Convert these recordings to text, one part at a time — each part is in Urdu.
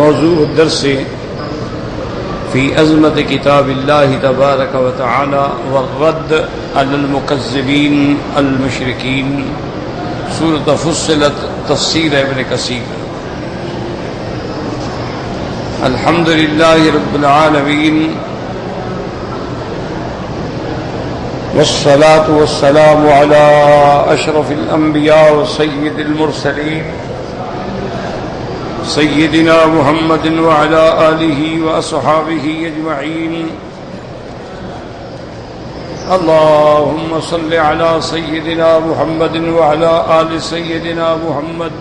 موضوع الدرس في أزمة كتاب الله تبارك وتعالى والرد على المكذبين المشركين، سورة فصلت تفسير ابن كثير. الحمد لله رب العالمين، والصلاة والسلام على أشرف الأنبياء وسيد المرسلين سيدنا محمد وعلى آله وأصحابه أجمعين. اللهم صل على سيدنا محمد وعلى آل سيدنا محمد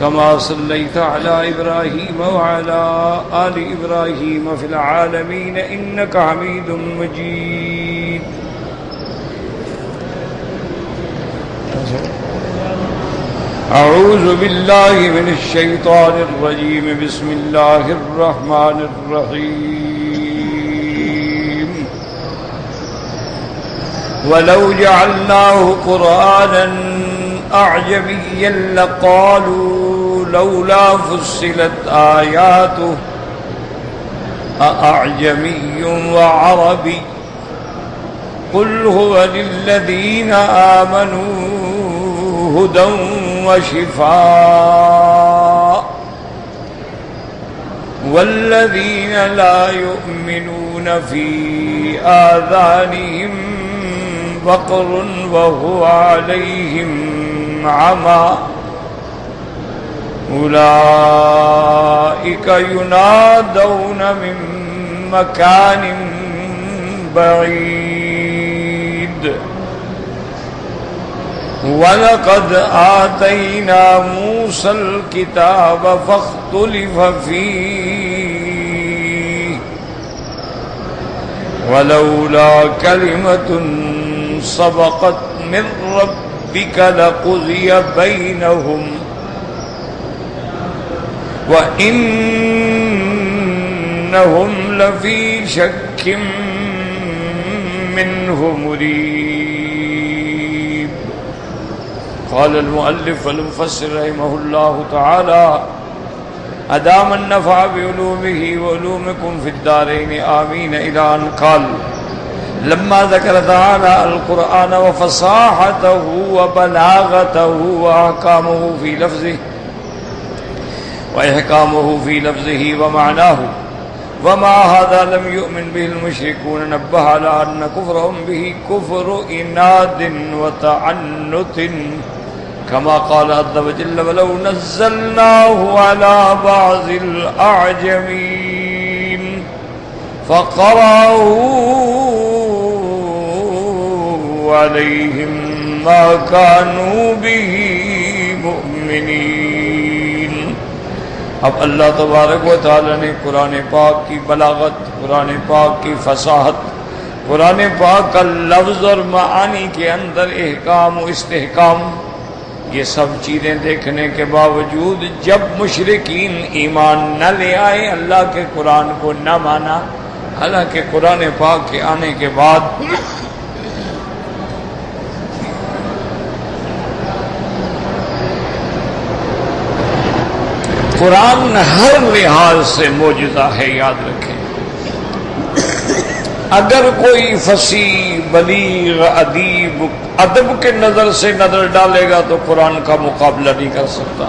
كما صليت على إبراهيم وعلى آل إبراهيم في العالمين إنك حميد مجيد. أعوذ بالله من الشيطان الرجيم. بسم الله الرحمن الرحيم. ولو جعلناه قرآنا أعجميا لقالوا لولا فصلت آياته أأعجمي وعربي قل هو للذين آمنوا هدى وشفاء والذين لا يؤمنون في آذانهم وقر وهو عليهم عمى أولئك ينادون من مكان بعيد. ولقد آتينا موسى الكتاب فاختلف فيه ولولا كلمة سبقت من ربك لقضي بينهم وإنهم لفي شك منه مريب. قال المؤلف والمفسر رحمه الله تعالى: أدام النفع بعلومه وعلومكم في الدارين آمين. إلى أن قال: لما ذكر تعالى القرآن وفصاحته وبلاغته وإحكامه في لفظه ومعناه وما هذا لم يؤمن به المشركون، نبه على أن كفرهم به كفر إناد وتعنت، كما قال عز وجل: ولو نزلناه على بعض الأعجمين فقرأوا عليهم ما كانوا به مؤمنين. اب اللہ تبارک و تعالی نے قرآن پاک کی بلاغت، قرآن پاک کی فصاحت، قرآن پاک کا لفظ اور معانی کے اندر احکام و استحکام، یہ سب چیزیں دیکھنے کے باوجود جب مشرکین ایمان نہ لے آئے، اللہ کے قرآن کو نہ مانا، حالانکہ قرآن پاک کے آنے کے بعد قرآن ہر لحاظ سے معجزہ ہے، یاد رکھیں۔ اگر کوئی فصیح، بلیغ، ادیب ادب کے نظر سے نظر ڈالے گا تو قرآن کا مقابلہ نہیں کر سکتا۔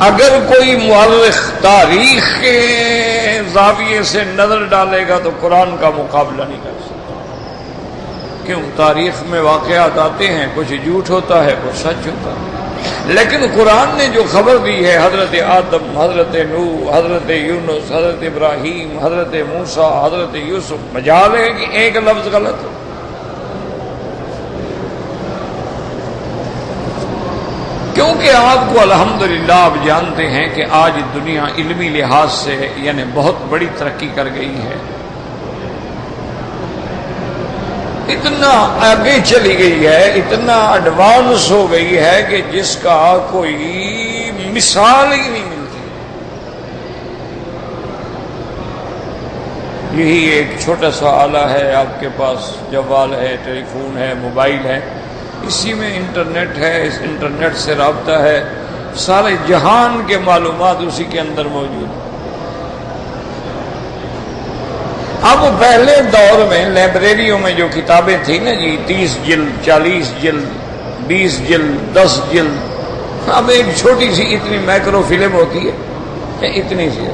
اگر کوئی مورخ تاریخ کے زاویے سے نظر ڈالے گا تو قرآن کا مقابلہ نہیں کر سکتا۔ کیوں؟ تاریخ میں واقعات آتے ہیں، کچھ جھوٹ ہوتا ہے، کچھ سچ ہوتا ہے، لیکن قرآن نے جو خبر دی ہے حضرت آدم، حضرت نوح، حضرت یونس، حضرت ابراہیم، حضرت موسیٰ، حضرت یوسف، مجال ہے کہ ایک لفظ غلط ہو۔ کیونکہ آپ کو الحمدللہ آپ جانتے ہیں کہ آج دنیا علمی لحاظ سے یعنی بہت بڑی ترقی کر گئی ہے، اتنا آگے چلی گئی ہے، اتنا ایڈوانس ہو گئی ہے کہ جس کا کوئی مثال ہی نہیں ملتی۔ یہی ایک چھوٹا سا آلہ ہے آپ کے پاس، جوال ہے، ٹیلی فون ہے، موبائل ہے، اسی میں انٹرنیٹ ہے، اس انٹرنیٹ سے رابطہ ہے، سارے جہان کے معلومات اسی کے اندر موجود ہیں۔ اب پہلے دور میں لائبریریوں میں جو کتابیں تھیں نا جی، 30 جلد 40 جلد 20 جلد 10 جلد، اب ایک چھوٹی سی اتنی مائکرو فلم ہوتی ہے، اتنی سی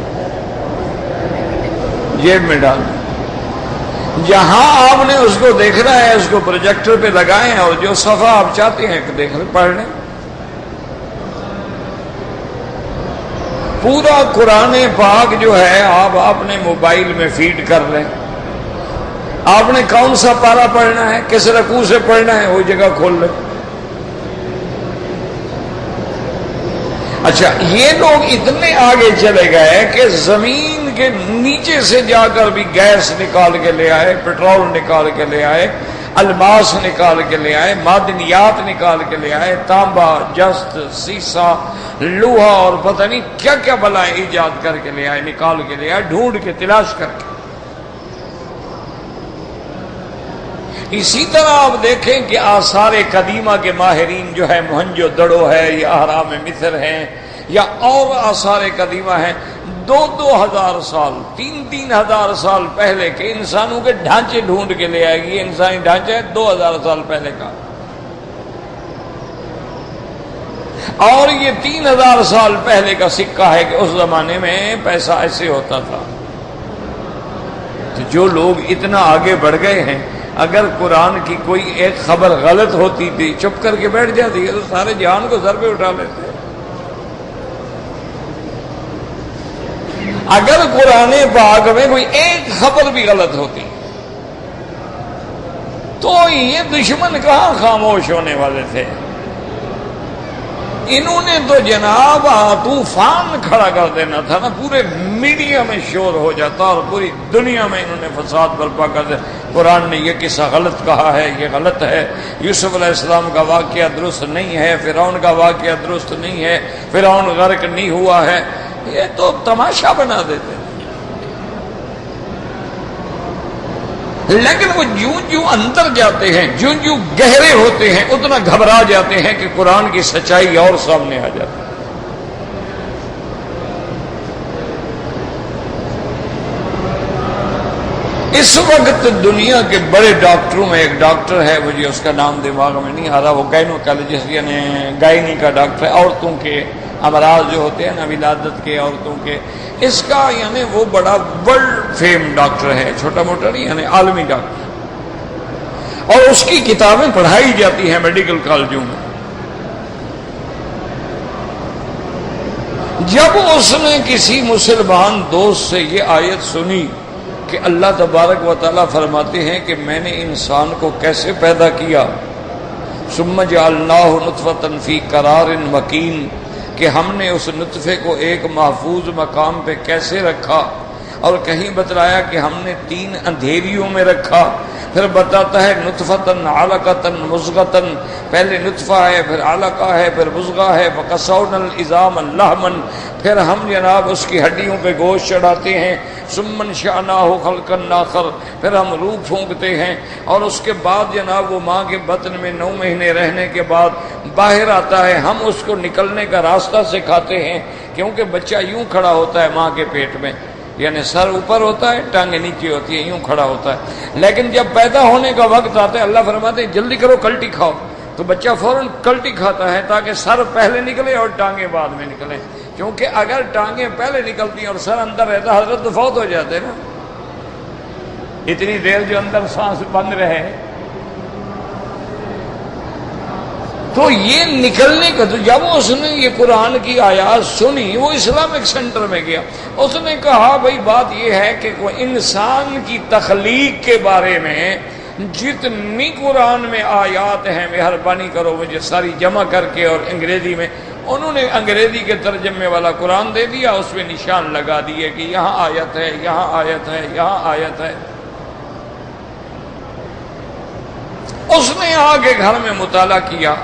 جیب میں ڈال دیں، جہاں آپ نے اس کو دیکھنا ہے اس کو پروجیکٹر پہ لگائیں اور جو صفحہ آپ چاہتے ہیں دیکھ لیں، پڑھ لیں۔ پورا قرآن پاک جو ہے آپ اپنے موبائل میں فیڈ کر لیں، آپ نے کون سا پارہ پڑھنا ہے، کس رکوع سے پڑھنا ہے، وہ جگہ کھول لیں۔ اچھا، یہ لوگ اتنے آگے چلے گئے کہ زمین کے نیچے سے جا کر بھی گیس نکال کے لے آئے، پیٹرول نکال کے لے آئے، الماس نکال کے لے آئے، معدنیات نکال کے لے آئے، تانبا، جست، سیسا، لوہا اور پتہ نہیں کیا کیا بلائیں ایجاد کر کے لے آئے، نکال کے لے آئے، ڈھونڈ کے تلاش کر کے۔ اسی طرح آپ دیکھیں کہ آثار قدیمہ کے ماہرین جو ہے، موہنجو دڑو ہے یا اہرام مصر ہیں یا اور آثار قدیمہ ہیں، 2,000 سال 3,000 سال پہلے کے انسانوں کے ڈھانچے ڈھونڈ کے لے آئے گی۔ انسانی ڈھانچہ ہے 2,000 سال پہلے کا، اور یہ 3,000 سال پہلے کا سکہ ہے کہ اس زمانے میں پیسہ ایسے ہوتا تھا۔ تو جو لوگ اتنا آگے بڑھ گئے ہیں، اگر قرآن کی کوئی ایک خبر غلط ہوتی تھی چپ کر کے بیٹھ جاتی ہے تو سارے جہان کو سر پہ اٹھا لیتے۔ اگر قرآن پاک میں کوئی ایک خبر بھی غلط ہوتی تو یہ دشمن کہاں خاموش ہونے والے تھے؟ انہوں نے تو جناب طوفان کھڑا کر دینا تھا نا، پورے میڈیا میں شور ہو جاتا اور پوری دنیا میں انہوں نے فساد برپا کر دیا۔ قرآن نے یہ قصہ غلط کہا ہے، یہ غلط ہے، یوسف علیہ السلام کا واقعہ درست نہیں ہے، فرعون کا واقعہ درست نہیں ہے، فرعون غرق نہیں ہوا ہے، یہ تو تماشا بنا دیتے ہیں۔ لیکن وہ جوں اندر جاتے ہیں، جوں گہرے ہوتے ہیں، اتنا گھبرا جاتے ہیں کہ قرآن کی سچائی اور سامنے آ جاتی ہے۔ اس وقت دنیا کے بڑے ڈاکٹروں میں ایک ڈاکٹر ہے، مجھے اس کا نام دماغ میں نہیں آ رہا، وہ گائنوکالوجسٹ یعنی گائنی کا ڈاکٹر ہے، عورتوں کے امراض جو ہوتے ہیں نا، ولادت کے، عورتوں کے، اس کا یعنی وہ بڑا ورلڈ فیم ڈاکٹر ہے، چھوٹا موٹا نہیں، یعنی عالمی ڈاکٹر، اور اس کی کتابیں پڑھائی جاتی ہیں میڈیکل کالجوں میں۔ جب اس نے کسی مسلمان دوست سے یہ آیت سنی کہ اللہ تبارک و تعالیٰ فرماتے ہیں کہ میں نے انسان کو کیسے پیدا کیا، ثم جعلناہ نطفۃ فی قرار مکین، کہ ہم نے اس نطفے کو ایک محفوظ مقام پہ کیسے رکھا، اور کہیں بتلایا کہ ہم نے 3 اندھیریوں میں رکھا، پھر بتاتا ہے نطفتن علقتن مضغتن، پہلے نطفہ ہے، پھر علقہ ہے، پھر مضغہ ہے، فکسونا العظام لحما، پھر ہم جناب اس کی ہڈیوں پہ گوشت چڑھاتے ہیں، ثم انشأناہ خلقا آخر، پھر ہم روح پھونکتے ہیں، اور اس کے بعد جناب وہ ماں کے بطن میں 9 مہینے رہنے کے بعد باہر آتا ہے، ہم اس کو نکلنے کا راستہ سکھاتے ہیں، کیونکہ بچہ یوں کھڑا ہوتا ہے ماں کے پیٹ میں، یعنی سر اوپر ہوتا ہے، ٹانگیں نیچے ہوتی ہیں، یوں کھڑا ہوتا ہے، لیکن جب پیدا ہونے کا وقت آتا ہے اللہ فرماتے ہیں جلدی کرو کلٹی کھاؤ، تو بچہ فوراً کلٹی کھاتا ہے تاکہ سر پہلے نکلے اور ٹانگیں بعد میں نکلیں، کیونکہ اگر ٹانگیں پہلے نکلتی ہیں اور سر اندر رہتا حضرت تو فوت ہو جاتے نا، اتنی دیر جو اندر سانس بند رہے۔ تو یہ نکلنے کا، تو جب اس نے یہ قرآن کی آیات سنی، وہ اسلامک سینٹر میں گیا، اس نے کہا بھائی بات یہ ہے کہ انسان کی تخلیق کے بارے میں جتنی قرآن میں آیات ہیں مہربانی کرو مجھے ساری جمع کر کے، اور انگریزی میں انہوں نے انگریزی کے ترجمے والا قرآن دے دیا، اس میں نشان لگا دیے کہ یہاں آیت ہے، یہاں آیت ہے، یہاں آیت ہے۔ اس نے آ کے گھر میں مطالعہ کیا،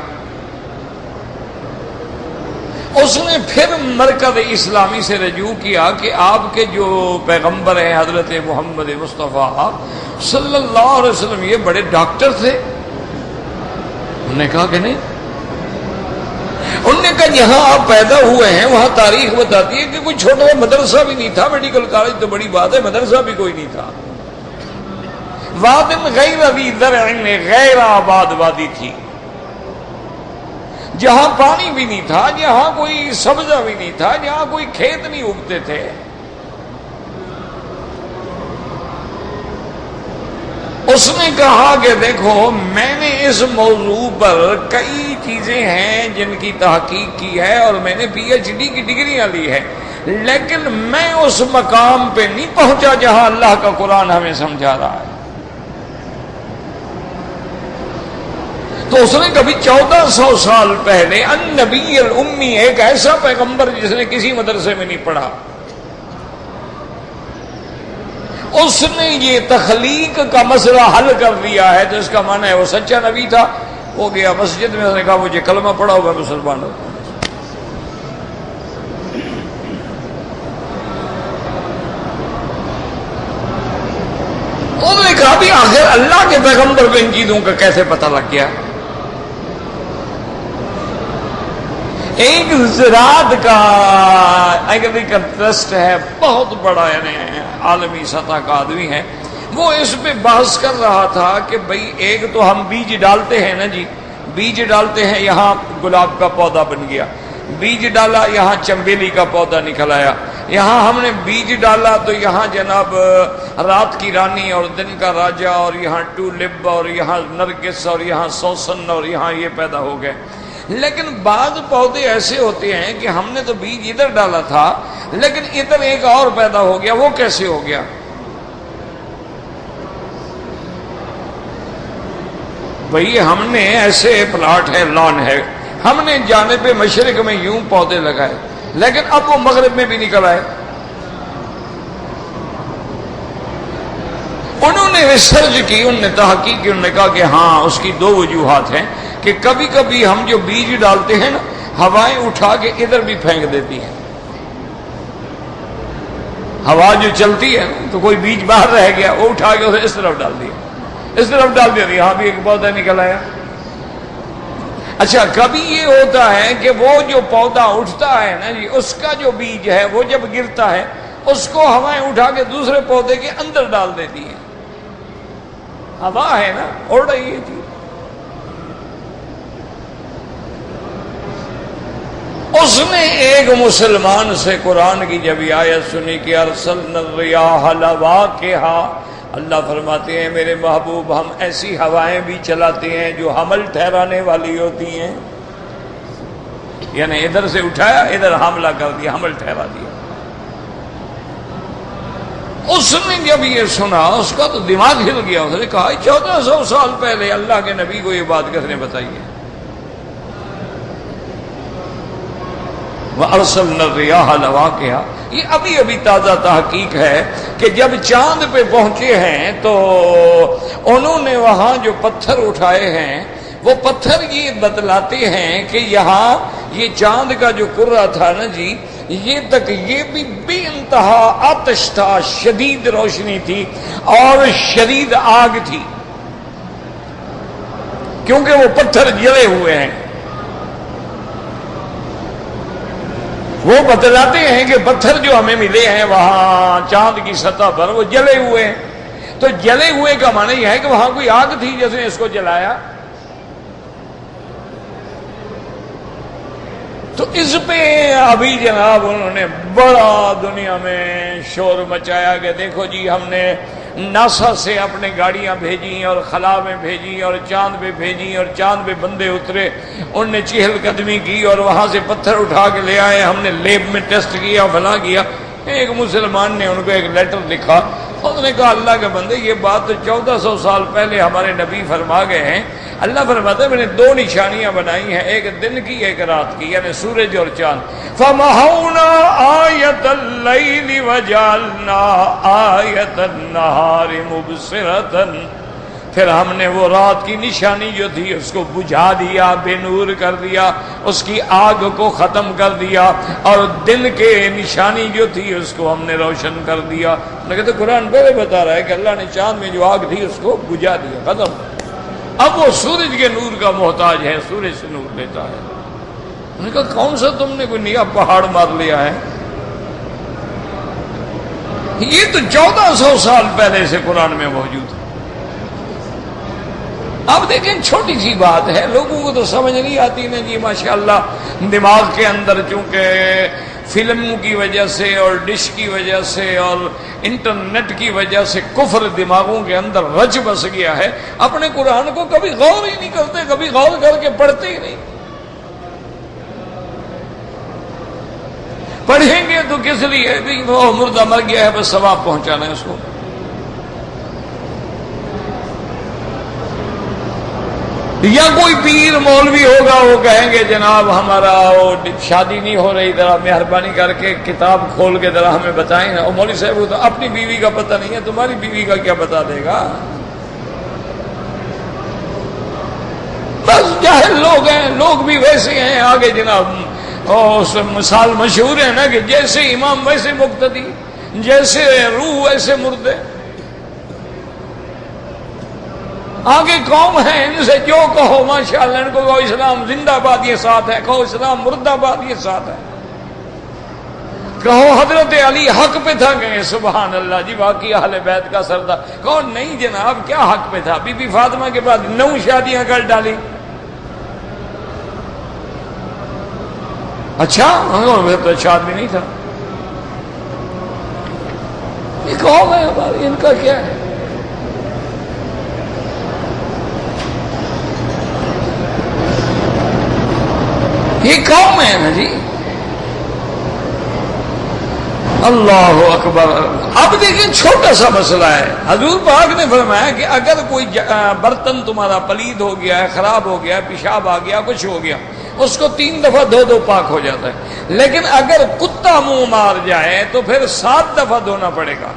اس نے پھر مرکز اسلامی سے رجوع کیا کہ آپ کے جو پیغمبر ہیں حضرت محمد مصطفیٰ صلی اللہ علیہ وسلم یہ بڑے ڈاکٹر تھے؟ انہوں نے کہا کہ نہیں۔ انہوں نے کہا جہاں آپ پیدا ہوئے ہیں وہاں تاریخ بتاتی ہے کہ کوئی چھوٹا سا مدرسہ بھی نہیں تھا، میڈیکل کالج تو بڑی بات ہے، مدرسہ بھی کوئی نہیں تھا۔ وادن غیر ذی زرع، غیر آباد وادی تھی جہاں پانی بھی نہیں تھا، جہاں کوئی سبزہ بھی نہیں تھا، جہاں کوئی کھیت نہیں اگتے تھے۔ اس نے کہا کہ دیکھو میں نے اس موضوع پر کئی چیزیں ہیں جن کی تحقیق کی ہے اور میں نے پی ایچ ڈی کی ڈگریاں لی ہے، لیکن میں اس مقام پہ نہیں پہنچا جہاں اللہ کا قرآن ہمیں سمجھا رہا ہے۔ تو اس نے کبھی 1400 سال پہلے النبی الامی، ایک ایسا پیغمبر جس نے کسی مدرسے میں نہیں پڑھا، اس نے یہ تخلیق کا مسئلہ حل کر دیا ہے، تو اس کا معنی ہے وہ سچا نبی تھا۔ وہ گیا مسجد میں، اس نے کہا مجھے کلمہ پڑھاؤ میں مسلمان ہوں۔ انہوں نے کہا بھی آخر اللہ کے پیغمبر کو ان چیزوں کا کیسے پتہ لگ گیا؟ ایک زراعت کا ایگریکلچر ٹرسٹ ہے، بہت بڑا، یعنی عالمی سطح کا آدمی ہے، وہ اس پہ بحث کر رہا تھا کہ بھئی ایک تو ہم بیج ڈالتے ہیں نا جی، بیج ڈالتے ہیں، یہاں گلاب کا پودا بن گیا، بیج ڈالا یہاں چنبیلی کا پودا نکل آیا، یہاں ہم نے بیج ڈالا تو یہاں جناب رات کی رانی اور دن کا راجہ، اور یہاں ٹولپ اور یہاں نرگس اور یہاں سوسن اور یہاں یہ پیدا ہو گئے۔ لیکن بعض پودے ایسے ہوتے ہیں کہ ہم نے تو بیج ادھر ڈالا تھا لیکن ادھر ایک اور پیدا ہو گیا، وہ کیسے ہو گیا؟ بھئی ہم نے ایسے پلاٹ ہے، لان ہے، ہم نے جانب مشرق میں یوں پودے لگائے لیکن اب وہ مغرب میں بھی نکل آئے۔ انہوں نے ریسرچ کی، انہوں نے تحقیق کی، انہوں نے کہا کہ ہاں اس کی دو وجوہات ہیں کہ کبھی کبھی ہم جو بیج ڈالتے ہیں نا، ہوائیں اٹھا کے ادھر بھی پھینک دیتی ہیں، ہوا جو چلتی ہے تو کوئی بیج باہر رہ گیا، وہ اٹھا کے اسے اس طرف ڈال دیا، اس طرف ڈال دیا، یہاں بھی ایک پودا نکل آیا۔ اچھا کبھی یہ ہوتا ہے کہ وہ جو پودا اٹھتا ہے نا جی، اس کا جو بیج ہے وہ جب گرتا ہے اس کو ہوائیں اٹھا کے دوسرے پودے کے اندر ڈال دیتی ہیں، ہوا ہے نا، اڑ رہی ہے جی۔ اس نے ایک مسلمان سے قرآن کی جب آیت سنی کہ ارسلنا الریاح لواقحا، اللہ فرماتے ہیں میرے محبوب ہم ایسی ہوائیں بھی چلاتے ہیں جو حمل ٹھہرانے والی ہوتی ہیں، یعنی ادھر سے اٹھایا ادھر حاملہ کر دیا، حمل ٹھہرا دیا۔ اس نے جب یہ سنا اس کا تو دماغ ہل گیا، اس نے کہا 1400 سال پہلے اللہ کے نبی کو یہ بات کس نے بتائی ہے؟ وَأَرْسَلْنَا الرِّيَاحَ لَوَاقِحَا، یہ ابھی ابھی تازہ تحقیق ہے کہ جب چاند پہ پہنچے ہیں تو انہوں نے وہاں جو پتھر اٹھائے ہیں وہ پتھر یہ بتلاتے ہیں کہ یہاں یہ چاند کا جو کرہ تھا نا جی، یہ تک یہ بھی بے انتہا آتش تھا، شدید روشنی تھی اور شدید آگ تھی، کیونکہ وہ پتھر جلے ہوئے ہیں۔ وہ بتلاتے ہیں کہ پتھر جو ہمیں ملے ہیں وہاں چاند کی سطح پر وہ جلے ہوئے ہیں، تو جلے ہوئے کا معنی یہ ہے کہ وہاں کوئی آگ تھی جس نے اس کو جلایا۔ تو اس پہ ابھی جناب انہوں نے بڑا دنیا میں شور مچایا کہ دیکھو جی ہم نے ناسا سے اپنے گاڑیاں بھیجی اور خلا میں بھیجی اور چاند پہ بھیجی اور چاند پہ بندے اترے، ان نے چہل قدمی کی اور وہاں سے پتھر اٹھا کے لے آئے، ہم نے لیب میں ٹیسٹ کیا، فلاں کیا۔ ایک مسلمان نے ان کو ایک لیٹر لکھا، انہوں نے کہا اللہ کے بندے یہ بات تو 1400 سال پہلے ہمارے نبی فرما گئے ہیں۔ اللہ فرماتا ہے میں نے دو نشانیاں بنائی ہیں، ایک دن کی ایک رات کی، یعنی سورج اور چاند۔ فَمَحَوْنَا آیَةَ اللَّيْلِ وَجَعَلْنَا آیَةَ النَّهَارِ مُبْصِرَةً، پھر ہم نے وہ رات کی نشانی جو تھی اس کو بجھا دیا، بے نور کر دیا، اس کی آگ کو ختم کر دیا، اور دن کے نشانی جو تھی اس کو ہم نے روشن کر دیا۔ لیکن تو قرآن پہلے بتا رہا ہے کہ اللہ نے چاند میں جو آگ تھی اس کو بجھا دیا، ختم۔ اب وہ سورج کے نور کا محتاج ہے، سورج سے نور لیتا ہے۔ نے کہا کون سا تم نے کوئی نیا پہاڑ مار لیا ہے؟ یہ تو 1400 سال پہلے سے قرآن میں موجود ہے۔ اب دیکھیں چھوٹی سی بات ہے، لوگوں کو تو سمجھ نہیں آتی نا جی، ماشاءاللہ دماغ کے اندر چونکہ فلموں کی وجہ سے اور ڈش کی وجہ سے اور انٹرنیٹ کی وجہ سے کفر دماغوں کے اندر رچ بس گیا ہے، اپنے قرآن کو کبھی غور ہی نہیں کرتے، کبھی غور کر کے پڑھتے ہی نہیں۔ پڑھیں گے تو کس لیے؟ وہ مردہ مر گیا ہے، بس ثواب پہنچانا ہے اس کو۔ یا کوئی پیر مولوی ہوگا، وہ کہیں گے جناب ہمارا وہ شادی نہیں ہو رہی، ذرا مہربانی کر کے کتاب کھول کے ذرا ہمیں بتائیں نا۔ مولوی صاحب وہ تو اپنی بیوی کا پتہ نہیں ہے، تمہاری بیوی کا کیا بتا دے گا؟ بس جاہل لوگ ہیں، لوگ بھی ویسے ہیں آگے جناب۔ اس مثال مشہور ہے نا کہ جیسے امام ویسے مقتدی، جیسے روح ویسے مردے۔ آگے قوم ہے، ان سے جو کہو ماشاءاللہ، ان کو کہو اسلام زندہ باد یہ ساتھ ہے، کہو اسلام مردہ باد یہ ساتھ ہے، کہو حضرت علی حق پہ تھا، کہیں سبحان اللہ جی باقی اہل بیت کا سردار، کہو نہیں جناب کیا حق پہ تھا، بی بی فاطمہ کے بعد 9 شادیاں کر ڈالی۔ اچھا تو اچھا آدمی نہیں تھا۔ یہ قوم ہے ہماری، ان کا کیا ہے؟ یہ قوم ہے نا جی۔ اللہ اکبر۔ اب دیکھیں چھوٹا سا مسئلہ ہے، حضور پاک نے فرمایا کہ اگر کوئی برتن تمہارا پلید ہو گیا ہے، خراب ہو گیا ہے، پیشاب آ گیا، کچھ ہو گیا، اس کو 3 دفعہ دو پاک ہو جاتا ہے، لیکن اگر کتا منہ مار جائے تو پھر 7 دفعہ دھونا پڑے گا،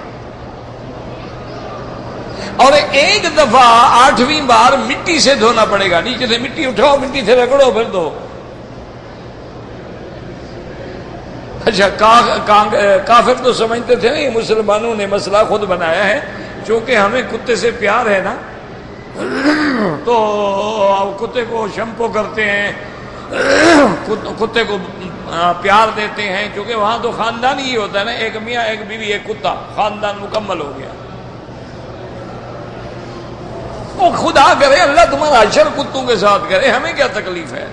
اور 1 دفعہ 8ویں بار مٹی سے دھونا پڑے گا۔ نیچے سے مٹی اٹھاؤ، مٹی سے رگڑو، پھر دھو۔ اچھا کافر تو سمجھتے تھے نہیں، مسلمانوں نے مسئلہ خود بنایا ہے، چونکہ ہمیں کتے سے پیار ہے نا، تو کتے کو شمپو کرتے ہیں، کتے کو پیار دیتے ہیں، کیونکہ وہاں تو خاندان ہی ہوتا ہے نا، ایک میاں ایک بیوی ایک کتا، خاندان مکمل ہو گیا۔ وہ خدا کرے اللہ تمہارا حشر کتوں کے ساتھ کرے، ہمیں کیا تکلیف ہے؟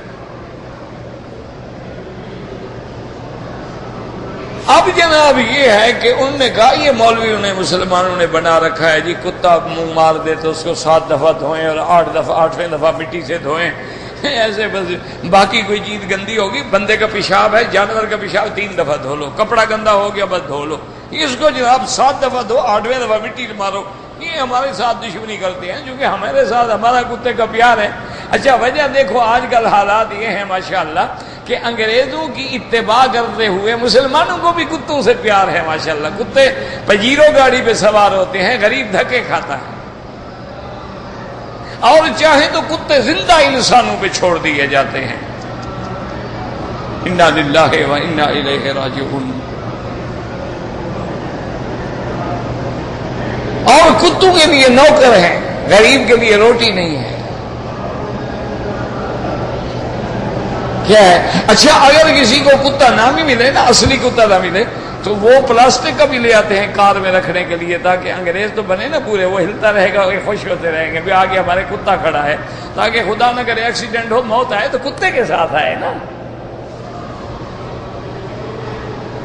اب جناب یہ ہے کہ انہوں نے کہا، یہ مولویوں نے مسلمانوں نے بنا رکھا ہے جی، کتا منہ مار دے تو اس کو 7 دفعہ دھوئیں اور 8ویں دفعہ مٹی سے دھوئیں، ایسے بس باقی کوئی چیز گندی ہوگی، بندے کا پیشاب ہے، جانور کا پیشاب 3 دفعہ دھو لو، کپڑا گندا ہو گیا بس دھو لو، اس کو جناب 7 دفعہ دھو، 8ویں دفعہ مٹی مارو۔ یہ ہمارے ساتھ دشمنی کرتے ہیں، کیونکہ ہمارے ساتھ ہمارا کتے کا پیار ہے۔ اچھا وجہ دیکھو آج کل حالات یہ ہیں ماشاءاللہ کہ انگریزوں کی اتباع کرتے ہوئے مسلمانوں کو بھی کتوں سے پیار ہے ماشاءاللہ۔ کتے پجیرو گاڑی پہ سوار ہوتے ہیں، غریب دھکے کھاتا ہے، اور چاہے تو کتے زندہ انسانوں پہ چھوڑ دیے جاتے ہیں۔ انا للہ و انا الیہ راجعون۔ اور کتوں کے لیے نوکر ہیں، غریب کے لیے روٹی نہیں ہے۔ کیا ہے؟ اچھا اگر کسی کو کتا نہ بھی ملے نا، اصلی کتا نہ ملے، تو وہ پلاسٹک کا بھی لے آتے ہیں کار میں رکھنے کے لیے، تاکہ انگریز تو بنے نا پورے، وہ ہلتا رہے گا، وہ خوش ہوتے رہیں گے بھی آگے ہمارے کتا کھڑا ہے، تاکہ خدا نہ کرے ایکسیڈنٹ ہو، موت آئے تو کتے کے ساتھ آئے نا۔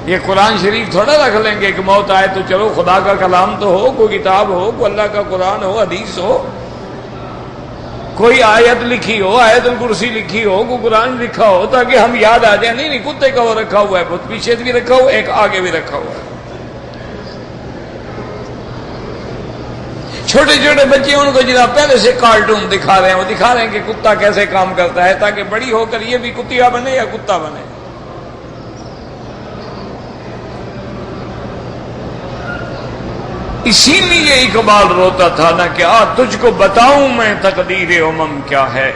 یہ قرآن شریف تھوڑا رکھ لیں گے کہ موت آئے تو چلو خدا کا کلام تو ہو، کوئی کتاب ہو، کوئی اللہ کا قرآن ہو، حدیث ہو، کوئی آیت لکھی ہو، آیت الکرسی لکھی ہو، کوئی قرآن لکھا ہو، تاکہ ہم یاد آ جائیں۔ نہیں کتے کا وہ رکھا ہوا ہے، بہت پیچھے بھی رکھا ہوا ہے، ایک آگے بھی رکھا ہوا ہے۔ چھوٹے چھوٹے بچے ان کو جناب پہلے سے کارٹون دکھا رہے ہیں، وہ دکھا رہے ہیں کہ کتا کیسے کام کرتا ہے، تاکہ بڑی ہو کر یہ بھی کتیا بنے یا کتا بنے۔ اسی لیے اقبال روتا تھا نا کہ تجھ کو بتاؤں میں تقدیر امم کیا ہے،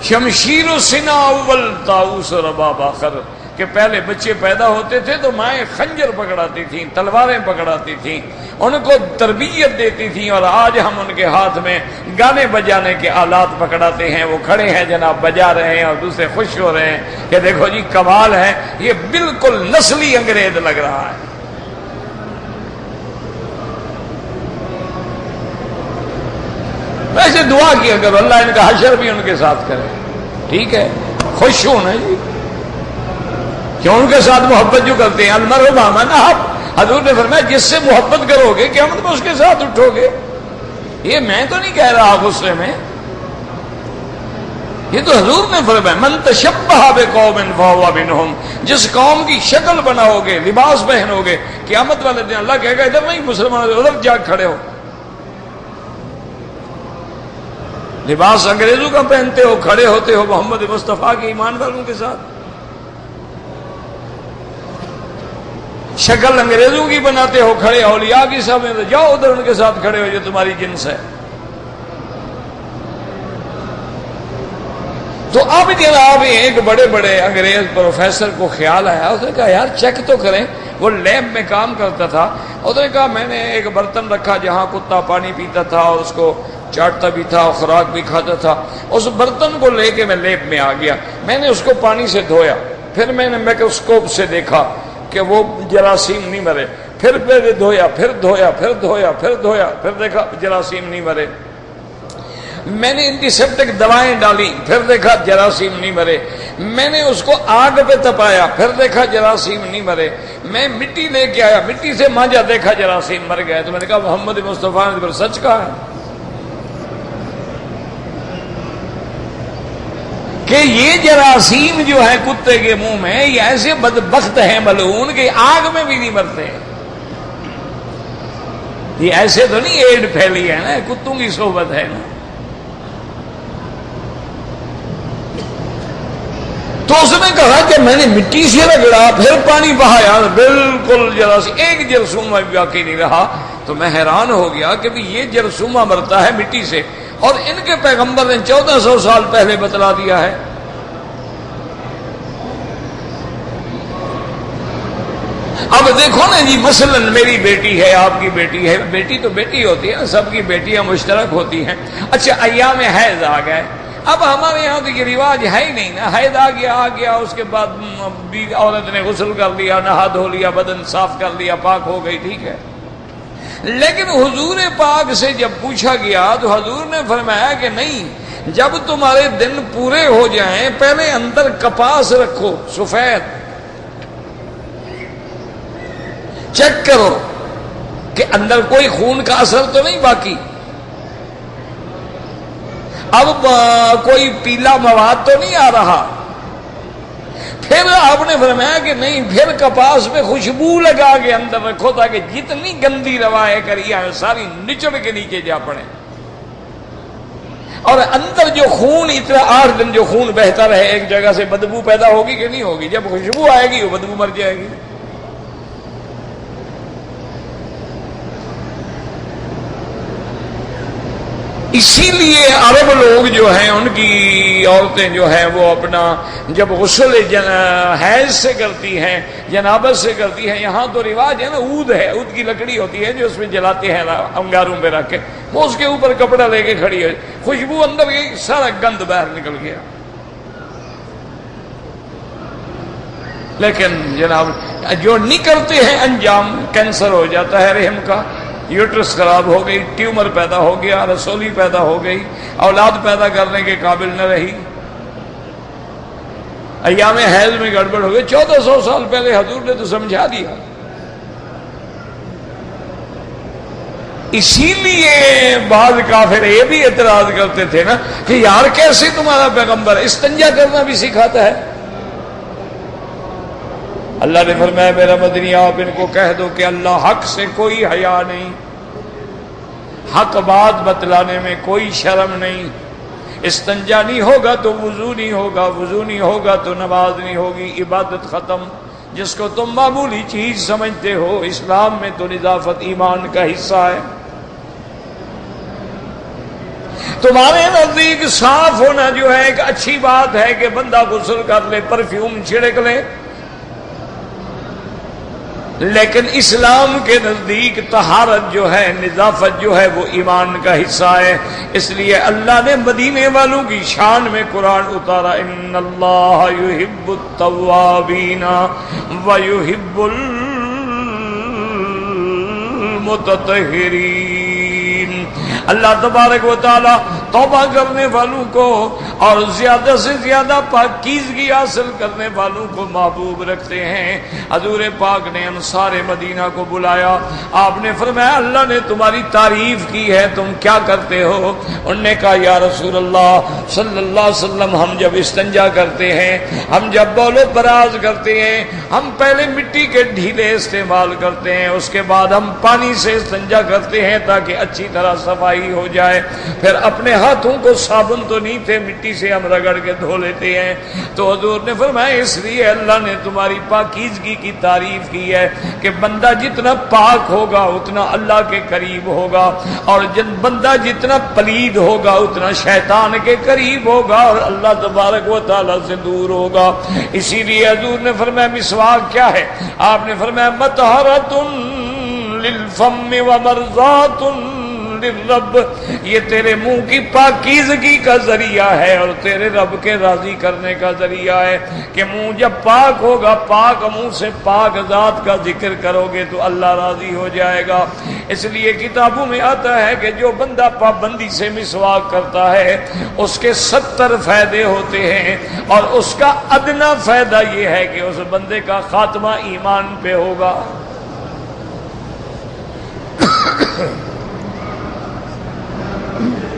شمشیر و سنا اول طاؤس رباب آخر، کہ پہلے بچے پیدا ہوتے تھے تو مائیں خنجر پکڑاتی تھیں، تلواریں پکڑاتی تھیں، ان کو تربیت دیتی تھیں، اور آج ہم ان کے ہاتھ میں گانے بجانے کے آلات پکڑاتے ہیں، وہ کھڑے ہیں جناب بجا رہے ہیں اور دوسرے خوش ہو رہے ہیں کہ دیکھو جی کمال ہے۔ یہ بالکل نسلی انگریز لگ رہا ہے۔ ویسے دعا کیا کرو اللہ ان کا حشر بھی ان کے ساتھ کرے، ٹھیک ہے، خوش ہوں نا جی، کیوں ان کے ساتھ محبت جو کرتے ہیں المرء مع من احب، حضور نے فرمایا جس سے محبت کرو گے قیامت میں اس کے ساتھ اٹھو گے۔ یہ میں تو نہیں کہہ رہا غصے میں، یہ تو حضور نے فرمایا من تشبہ بقوم فہو منہم، جس قوم کی شکل بناؤ گے، لباس پہنو گے، قیامت والے دن اللہ کہے گا ادھر نہیں مسلمان، ادھر جا کھڑے ہو۔ لباس انگریزوں کا پہنتے ہو، کھڑے ہوتے ہو محمد مصطفیٰ کے ایمان والوں کے ساتھ، شکل انگریزوں کی بناتے ہو، کھڑے اولیاء کی سامنے، تو جاؤ ادھر ان کے ساتھ کھڑے ہو جو تمہاری جنس ہے۔ تو اب جناب ایک بڑے بڑے انگریز پروفیسر کو خیال آیا، اس نے کہا یار چیک تو کریں، وہ لیب میں کام کرتا تھا، اس نے کہا میں نے ایک برتن رکھا جہاں کتا پانی پیتا تھا اور اس کو چاٹتا بھی تھا اور خوراک بھی کھاتا تھا، اس برتن کو لے کے میں لیب میں آ گیا، میں نے اس کو پانی سے دھویا، پھر میں نے میکروسکوپ سے دیکھا کہ وہ جراثیم نہیں مرے، پھر میں نے دھویا، پھر دھویا، پھر دھویا، پھر دھویا، پھر دیکھا جراثیم نہیں مرے، میں نے اینٹی سیپٹک دوائیں ڈالی، پھر دیکھا جراثیم نہیں مرے، میں نے اس کو آگ پہ تپایا، پھر دیکھا جراثیم نہیں مرے، میں مٹی لے کے آیا، مٹی سے مانجا، دیکھا جراثیم مر گئے۔ تو میں نے کہا محمد مصطفیٰ نے سچ کہا ہے کہ یہ جراثیم جو ہے کتے کے منہ میں، یہ ایسے بدبخت ہیں ملعون کہ آگ میں بھی نہیں مرتے۔ یہ ایسے تو نہیں ایڈ پھیلی ہے نا، کتوں کی صحبت ہے نا۔ تو اس نے کہا کہ میں نے مٹی سے رگڑا، پھر پانی بہایا، بالکل جراثیم ایک جرثومہ بھی باقی نہیں رہا۔ تو میں حیران ہو گیا کہ یہ جرثومہ مرتا ہے مٹی سے، اور ان کے پیغمبر نے 1400 سال پہلے بتلا دیا ہے۔ اب دیکھو نا جی، مثلا میری بیٹی ہے، آپ کی بیٹی ہے، بیٹی تو بیٹی ہوتی ہے، سب کی بیٹیاں مشترک ہوتی ہیں۔ اچھا ایام حیض آ گئے، اب ہمارے یہاں تو یہ رواج ہے ہی نہیں نا، حیض آ گیا، اس کے بعد عورت نے غسل کر لیا، نہا دھو لیا، بدن صاف کر لیا، پاک ہو گئی، ٹھیک ہے۔ لیکن حضور پاک سے جب پوچھا گیا تو حضور نے فرمایا کہ نہیں، جب تمہارے دن پورے ہو جائیں پہلے اندر کپاس رکھو، سفید، چیک کرو کہ اندر کوئی خون کا اثر تو نہیں باقی، اب کوئی پیلا مواد تو نہیں آ رہا۔ پھر آپ نے فرمایا کہ نہیں، پھر کپاس میں خوشبو لگا کے اندر رکھو تاکہ جتنی گندی روایت کری ہے ساری نچڑ کے نیچے جا پڑے، اور اندر جو خون اتنا 8 دن جو خون بہتا رہے ایک جگہ سے، بدبو پیدا ہوگی کہ نہیں ہوگی؟ جب خوشبو آئے گی وہ بدبو مر جائے گی۔ اسی لیے عرب لوگ جو ہیں، ان کی عورتیں جو ہیں وہ اپنا جب غسل حیض سے کرتی ہیں، جنابت سے کرتی ہیں، یہاں تو رواج ہے نا، عود ہے، عود کی لکڑی ہوتی ہے جو اس میں جلاتے ہیں انگاروں پہ رکھ کے، وہ اس کے اوپر کپڑا لے کے کھڑی ہے، خوشبو اندر گئی، سارا گند باہر نکل گیا۔ لیکن جناب جو نہیں کرتے ہیں انجام، کینسر ہو جاتا ہے رحم کا، یوٹرس خراب ہو گئی، ٹیومر پیدا ہو گیا، رسولی پیدا ہو گئی، اولاد پیدا کرنے کے قابل نہ رہی، ایام حیض میں گڑبڑ ہو گئی۔ 1400 سال پہلے حضور نے تو سمجھا دیا۔ اسی لیے بعض کافر یہ بھی اعتراض کرتے تھے نا کہ یار کیسے تمہارا پیغمبر استنجا کرنا بھی سکھاتا ہے؟ اللہ نے فرمایا میرا مدنی آپ ان کو کہہ دو کہ اللہ حق سے کوئی حیا نہیں، حق بات بتلانے میں کوئی شرم نہیں، استنجا نہیں ہوگا تو وضو نہیں ہوگا، وضو نہیں ہوگا تو نماز نہیں ہوگی، عبادت ختم۔ جس کو تم معمولی چیز سمجھتے ہو، اسلام میں تو نظافت ایمان کا حصہ ہے۔ تمہارے نزدیک صاف ہونا جو ہے ایک اچھی بات ہے کہ بندہ غسل کر لے، پرفیوم چھڑک لے، لیکن اسلام کے نزدیک طہارت جو ہے، نظافت جو ہے، وہ ایمان کا حصہ ہے۔ اس لیے اللہ نے مدینے والوں کی شان میں قرآن اتارا، ان اللہ یحب التوابین ویحب المتطہرین۔ اللہ تبارک و تعالی توبہ کرنے والوں کو اور زیادہ سے زیادہ پاکیزگی حاصل کرنے والوں کو محبوب رکھتے ہیں۔ حضور پاک نے انصار مدینہ کو بلایا، آپ نے فرمایا اللہ نے تمہاری تعریف کی ہے، تم کیا کرتے ہو؟ انہوں نے کہا یا رسول اللہ صلی اللہ علیہ وسلم، ہم جب استنجا کرتے ہیں، ہم جب بول و براز کرتے ہیں، ہم پہلے مٹی کے ڈھیلے استعمال کرتے ہیں، اس کے بعد ہم پانی سے استنجا کرتے ہیں تاکہ اچھی طرح صفائی ہو جائے، پھر اپنے ہاتھوں کو صابن تو نہیں تھے، مٹی سے ہم رگڑ کے دھو لیتے ہیں۔ تو حضور نے فرمایا اس لیے اللہ نے تمہاری پاکیزگی کی تعریف کی ہے کہ بندہ جتنا پاک ہوگا اتنا اللہ کے قریب ہوگا، اور بندہ جتنا پلید ہوگا اتنا شیطان کے قریب ہوگا اور اللہ تبارک و تعالی سے دور ہوگا۔ اسی لیے حضور نے فرمایا مسواک کیا ہے؟ آپ نے فرمایا مطہرۃ للفم ومرضات للرب، یہ تیرے منہ کی پاکیزگی کا ذریعہ ہے اور تیرے رب کے راضی کرنے کا ذریعہ ہے کہ منہ جب پاک ہوگا، پاک منہ سے پاک ذات کا ذکر کرو گے تو اللہ راضی ہو جائے گا۔ اس لیے کتابوں میں آتا ہے کہ جو بندہ پابندی سے مسواک کرتا ہے اس کے 70 فائدے ہوتے ہیں، اور اس کا ادنا فائدہ یہ ہے کہ اس بندے کا خاتمہ ایمان پہ ہوگا۔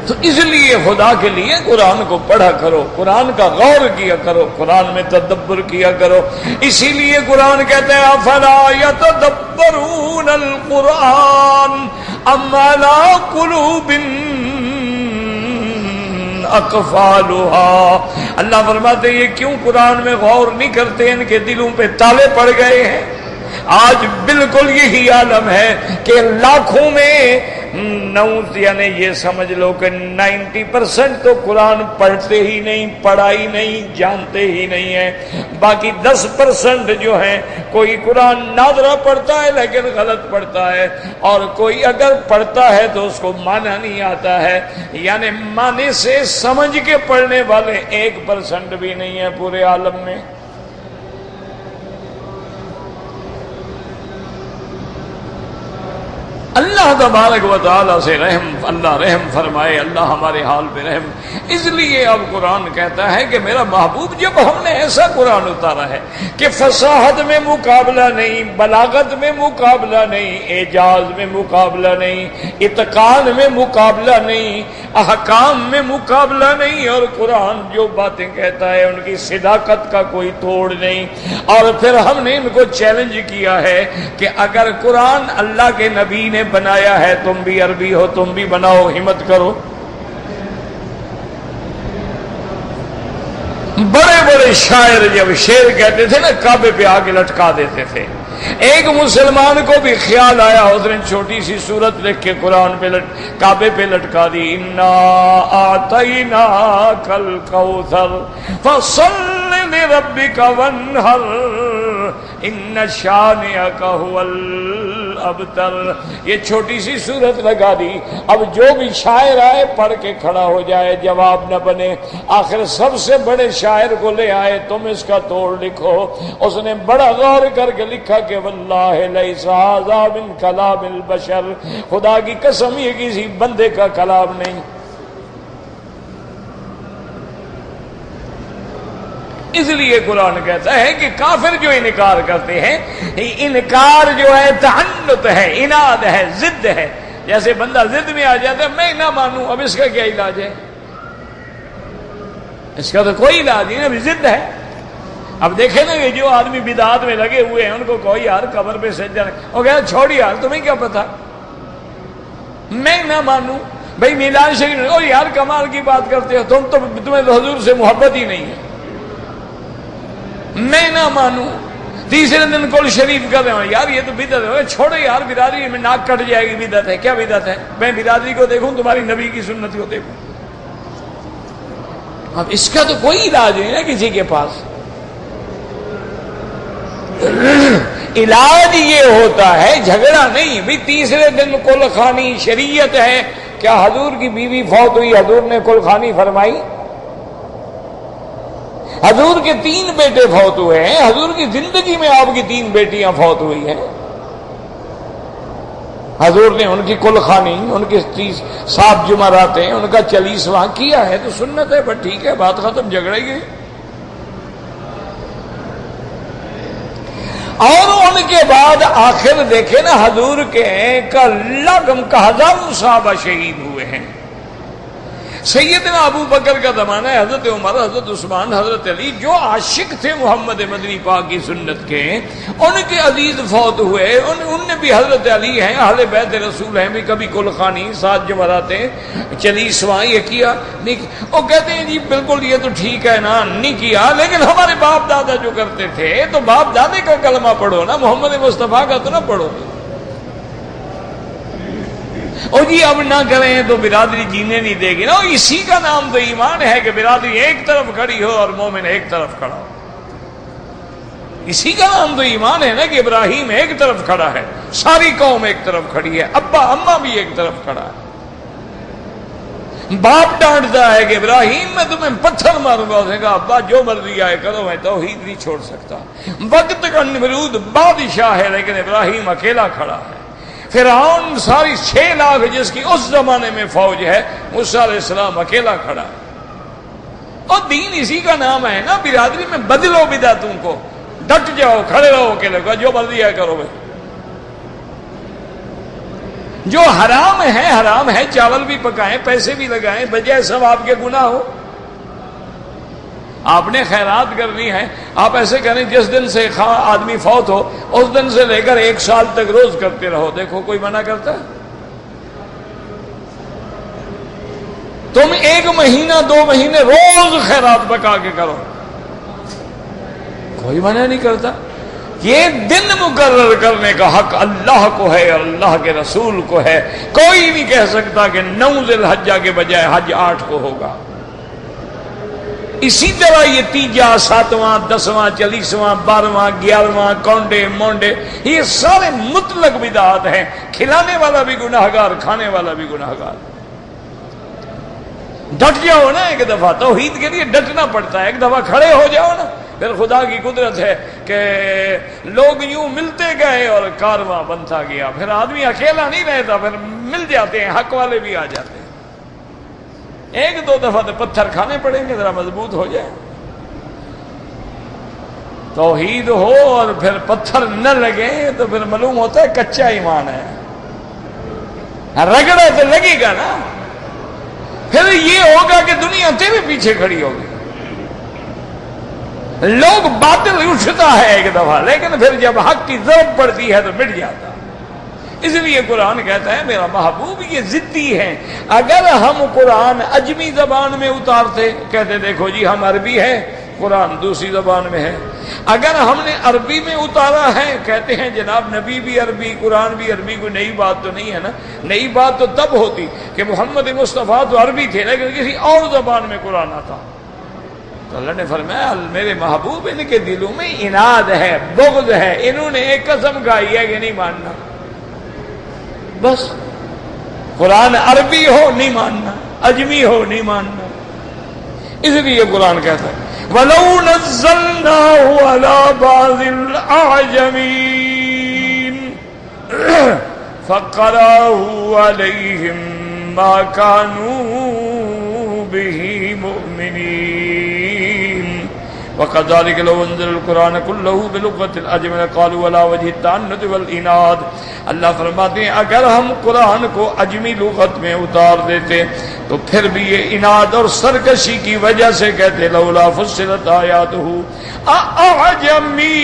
تو اس لیے خدا کے لیے قرآن کو پڑھا کرو، قرآن کا غور کیا کرو، قرآن میں تدبر کیا کرو۔ اسی لیے قرآن کہتے ہیں افلا یتدبرون القرآن ام علی قلوب اقفالها۔ اللہ فرماتے ہیں یہ کیوں قرآن میں غور نہیں کرتے، ان کے دلوں پہ تالے پڑ گئے ہیں۔ آج بالکل یہی عالم ہے کہ لاکھوں میں یعنی یہ سمجھ لو کہ 90% تو قرآن پڑھتے ہی نہیں، پڑھا ہی نہیں، جانتے ہی نہیں ہیں۔ باقی 10% جو ہیں کوئی قرآن نادرہ پڑھتا ہے لیکن غلط پڑھتا ہے، اور کوئی اگر پڑھتا ہے تو اس کو معنی نہیں آتا ہے، یعنی معنی سے سمجھ کے پڑھنے والے 1% بھی نہیں ہے پورے عالم میں۔ اللہ تبارک و تعالیٰ سے رحم، اللہ رحم فرمائے، اللہ ہمارے حال پہ رحم۔ اس لیے اب قرآن کہتا ہے کہ میرا محبوب جب ہم نے ایسا قرآن اتارا ہے کہ فصاحت میں مقابلہ نہیں، بلاغت میں مقابلہ نہیں، اعجاز میں مقابلہ نہیں، اتقان میں مقابلہ نہیں، احکام میں مقابلہ نہیں، اور قرآن جو باتیں کہتا ہے ان کی صداقت کا کوئی توڑ نہیں۔ اور پھر ہم نے ان کو چیلنج کیا ہے کہ اگر قرآن اللہ کے نبی نے بنایا ہے، تم بھی عربی ہو، تم بھی بناؤ، ہمت کرو۔ بڑے بڑے شاعر جب شعر کہتے تھے نا کعبے پہ آ کے لٹکا دیتے تھے۔ ایک مسلمان کو بھی خیال آیا، اس نے چھوٹی سی سورت لکھ کے قرآن پہ کعبے پہ لٹکا دی، انا آتیناک الکوثر فصل لربک وانحر ان شانئک هو الابتر۔ یہ چھوٹی سی صورت لگا دی، اب جو بھی شاعر آئے پڑھ کے کھڑا ہو جائے، جواب نہ بنے۔ آخر سب سے بڑے شاعر کو لے آئے، تم اس کا توڑ لکھو۔ اس نے بڑا غور کر کے لکھا کہ واللہ لیس ھذا من کلام البشر، خدا کی قسم یہ کسی بندے کا کلام نہیں۔ اس لیے قرآن کہتا ہے کہ کافر جو انکار کرتے ہیں، انکار جو ہے تعنت ہے، اناد ہے، ضد ہے۔ جیسے بندہ ضد میں آ جاتا ہے میں نہ مانوں، اب اس کا کیا علاج ہے؟ اس کا تو کوئی علاج نہیں، ابھی ضد ہے۔ اب دیکھیں نا کہ جو آدمی بدعات میں لگے ہوئے ہیں ان کو کوئی یار قبر پہ سجدہ نہیں، وہ کہا چھوڑ یار تمہیں کیا پتا، میں نہ مانوں۔ بھائی میلاد شریف او یار کمال کی بات کرتے ہو تم، تو تمہیں تو حضور سے محبت ہی نہیں ہے، میں نہ مانوں۔ تیسرے دن کل شریف کر رہے ہو، یار یہ تو بدعت ہے، چھوڑو یار برادری میں ناک کٹ جائے گی، بدعت ہے۔ کیا بدعت ہے؟ میں برادری کو دیکھوں، تمہاری نبی کی سنت کو دیکھوں۔ اب اس کا تو کوئی علاج نہیں ہے کسی کے پاس۔ علاج یہ ہوتا ہے، جھگڑا نہیں بھی۔ تیسرے دن کل خوانی شریعت ہے۔ کیا حضور کی بیوی فوت ہوئی، حضور نے کل خوانی فرمائی؟ حضور کے 3 بیٹے فوت ہوئے ہیں، حضور کی زندگی میں آپ کی 3 بیٹیاں فوت ہوئی ہیں، حضور نے ان کی کل خوانی، ان کی 7 جمعراتیں، ان کا 40واں کیا ہے، تو سنت ہے، بس ٹھیک ہے، بات ختم، جھگڑے گئے۔ اور ان کے بعد آخر دیکھیں نا، حضور کے لگم کا 1000 صحابہ شہید ہوئے ہیں۔ سیدنا ابو بکر کا زمانہ ہے، حضرت عمر، حضرت عثمان، حضرت علی، جو عاشق تھے محمد مدنی پاک کی سنت کے، ان کے عزیز فوت ہوئے، ان نے بھی حضرت علی ہیں، اہل بیت رسول ہیں، بھی کبھی کل خوانی، 7 جمعراتیں، 40واں یہ کیا نہیں۔ وہ کہتے ہیں جی بالکل یہ تو ٹھیک ہے نا، نہیں کیا، لیکن ہمارے باپ دادا جو کرتے تھے، تو باپ دادے کا کلمہ پڑھو نا، محمد مصطفیٰ کا تو نہ پڑھو۔ اور جی اب نہ کریں تو برادری جینے نہیں دے گی نا۔ اسی کا نام تو ایمان ہے کہ برادری ایک طرف کھڑی ہو اور مومن ایک طرف کھڑا ہو۔ اسی کا نام تو ایمان ہے نا کہ ابراہیم ایک طرف کھڑا ہے، ساری قوم ایک طرف کھڑی ہے، ابا اماں بھی ایک طرف کھڑا ہے۔ باپ ڈانٹتا ہے کہ ابراہیم میں تمہیں پتھر ماروں گا، اسے کہا ابا جو مرضی آئے کرو، میں توحید نہیں چھوڑ سکتا۔ وقت کا نمرود بادشاہ ہے، لیکن ابراہیم اکیلا کھڑا ہے۔ فرعون ساری 6 لاکھ جس کی اس زمانے میں فوج ہے، موسیٰ علیہ السلام اکیلا کھڑا ہے۔ اور دین اسی کا نام ہے نا، برادری میں بدلو بدعتوں کو، ڈٹ جاؤ، کھڑے رہو اکیلے کو، جو مرضی ہے کرو بھائی۔ جو حرام ہے، چاول بھی پکائیں، پیسے بھی لگائیں، بجائے ثواب کے گناہ ہو۔ آپ نے خیرات کرنی ہے، آپ ایسے کریں جس دن سے آدمی فوت ہو اس دن سے لے کر 1 سال تک روز کرتے رہو، دیکھو کوئی منع کرتا ہے؟ تم 1 مہینہ 2 مہینے روز خیرات پکا کے کرو، کوئی منع نہیں کرتا۔ یہ دن مقرر کرنے کا حق اللہ کو ہے اور اللہ کے رسول کو ہے۔ کوئی نہیں کہہ سکتا کہ 9 ذی الحجہ کے بجائے حج 8 کو ہوگا۔ اسی طرح یہ 3، 7، 10، 40، 12، 11 کونڈے مونڈے، یہ سارے مطلق بدعات ہیں۔ کھلانے والا بھی گناہگار، کھانے والا بھی گناہگار۔ ڈٹ جاؤ نا ایک دفعہ، توحید کے لیے ڈٹنا پڑتا ہے، ایک دفعہ کھڑے ہو جاؤ نا، پھر خدا کی قدرت ہے کہ لوگ یوں ملتے گئے اور کارواں بنتا گیا، پھر آدمی اکیلا نہیں رہتا، پھر مل جاتے ہیں، حق والے بھی آ جاتے ہیں۔ 1-2 دفعہ تو پتھر کھانے پڑیں گے، ذرا مضبوط ہو جائے، توحید ہو اور پھر پتھر نہ لگے تو پھر معلوم ہوتا ہے کچا ایمان ہے۔ رگڑا تو لگے گا نا، پھر یہ ہوگا کہ دنیا تیرے پیچھے کھڑی ہوگی۔ لوگ باطل اٹھتا ہے ایک دفعہ، لیکن پھر جب حق کی ضرورت پڑتی ہے تو مٹ جاتا۔ اس لیے قرآن کہتا ہے میرا محبوب یہ ضدی ہیں۔ اگر ہم قرآن اجمی زبان میں اتارتے، کہتے دیکھو جی ہم عربی ہیں، قرآن دوسری زبان میں ہے۔ اگر ہم نے عربی میں اتارا ہے، کہتے ہیں جناب نبی بھی عربی، قرآن بھی عربی، کوئی نئی بات تو نہیں ہے نا۔ نئی بات تو تب ہوتی کہ محمد مصطفیٰ تو عربی تھے، لیکن کسی اور زبان میں قرآن آتا۔ تو اللہ نے فرمایا میرے محبوب ان کے دلوں میں عناد ہے، بغض ہے، انہوں نے ایک قسم کھائی ہے کہ نہیں ماننا، بس قرآن عربی ہو نہیں ماننا، اجمی ہو نہیں ماننا۔ اس لیے قرآن کہتا ہے وَلَوْ نَزَّلْنَاهُ عَلَى بَعْضِ الْأَعْجَمِينَ فَقَرَأَهُ عَلَيْهِمْ مَا كَانُوا بِهِ مُؤْمِنِينَ وَكَذَلِكَ لَوْ أَنزَلْنَا الْقُرْآنَ كُلَّهُ بِلُغَّةِ الْأَعْجَمِ لَقَالُوا عَلَى وَجْهِ التَّعَنُّتِ وَالْإِنَادِ۔ اللہ فرماتے ہیں اگر ہم قرآن کو اجمی لغت میں اتار دیتے تو پھر بھی یہ اناد اور سرکشی کی وجہ سے کہتے لولا فصلت آیاتہ اعجمی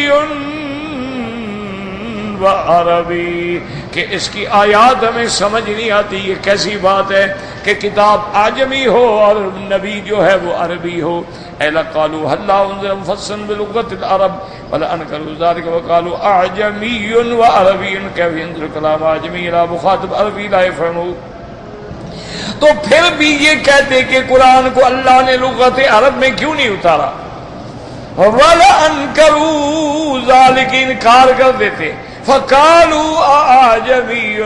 و عربی، کہ اس کی آیات ہمیں سمجھ نہیں آتی۔ یہ کیسی بات ہے کہ کتاب اعجمی ہو اور نبی جو ہے وہ عربی ہو۔ قالوا هل انزل مفصلا بلغة العرب ولأنكروا ذلك وقالوا اعجمي وعربي كيف ينزل كلام اعجمي الى مخاطب عربي لا يفهمه۔ تو پھر بھی یہ کہتے کہ قرآن کو اللہ نے لغت عرب میں کیوں نہیں اتارا؟ وَلَأَنْكَرُوا ذَلِكَ انکار کر دیتے. فَقَالُوا أَعْجَمِيٌّ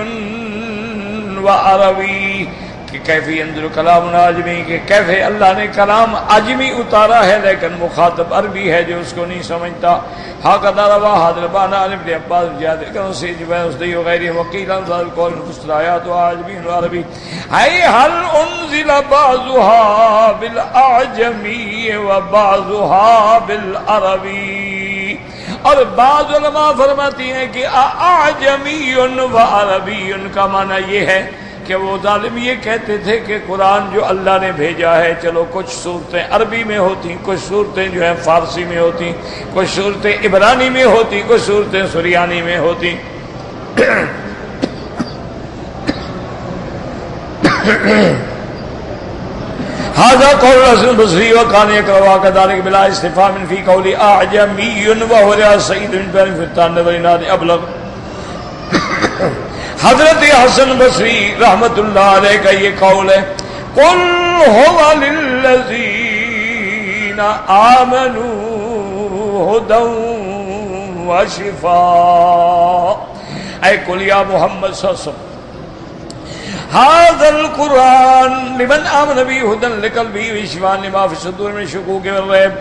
وَعَرَبِيٌّ کہ کیفی انزل کلام عجمی کہ کیفے اللہ نے کلام عجمی اتارا ہے لیکن مخاطب عربی ہے جو اس کو نہیں سمجھتا. حاقد روا حاضر بانا عن ابن عباس جاد کرن سے جبہ اسدی وغیرہ وکیل انزل القول المسترایات عجمی وعربی ای هل انزل بعضها بالاعجمی وبعضها بالعربی. اور بعض علماء فرماتی ہیں کہ اعجمی و عربی کا معنی یہ ہے کہ وہ ظالم یہ کہتے تھے کہ قرآن جو اللہ نے بھیجا ہے چلو کچھ صورتیں عربی میں ہوتی، کچھ صورتیں جو ہیں فارسی میں ہوتی، کچھ صورتیں عبرانی میں ہوتی، کچھ صورتیں سریانی میں ہوتی. هذا قول الحسن البصري وكان يقرأ كذلك بلا استفهام في قول أعجمي وهو سعيد بن جبير في التنبيهات أبلغ. حضرت حسن بصری رحمت اللہ علیہ کا یہ قول ہے قل هو للذین آمنوا هدى وشفاء. اے قل یا محمد صلی اللہ علیہ وسلم هذا القرآن لمن آمن به هدى لقلبه وشفاء لما في الصدور من الشكوك والريب.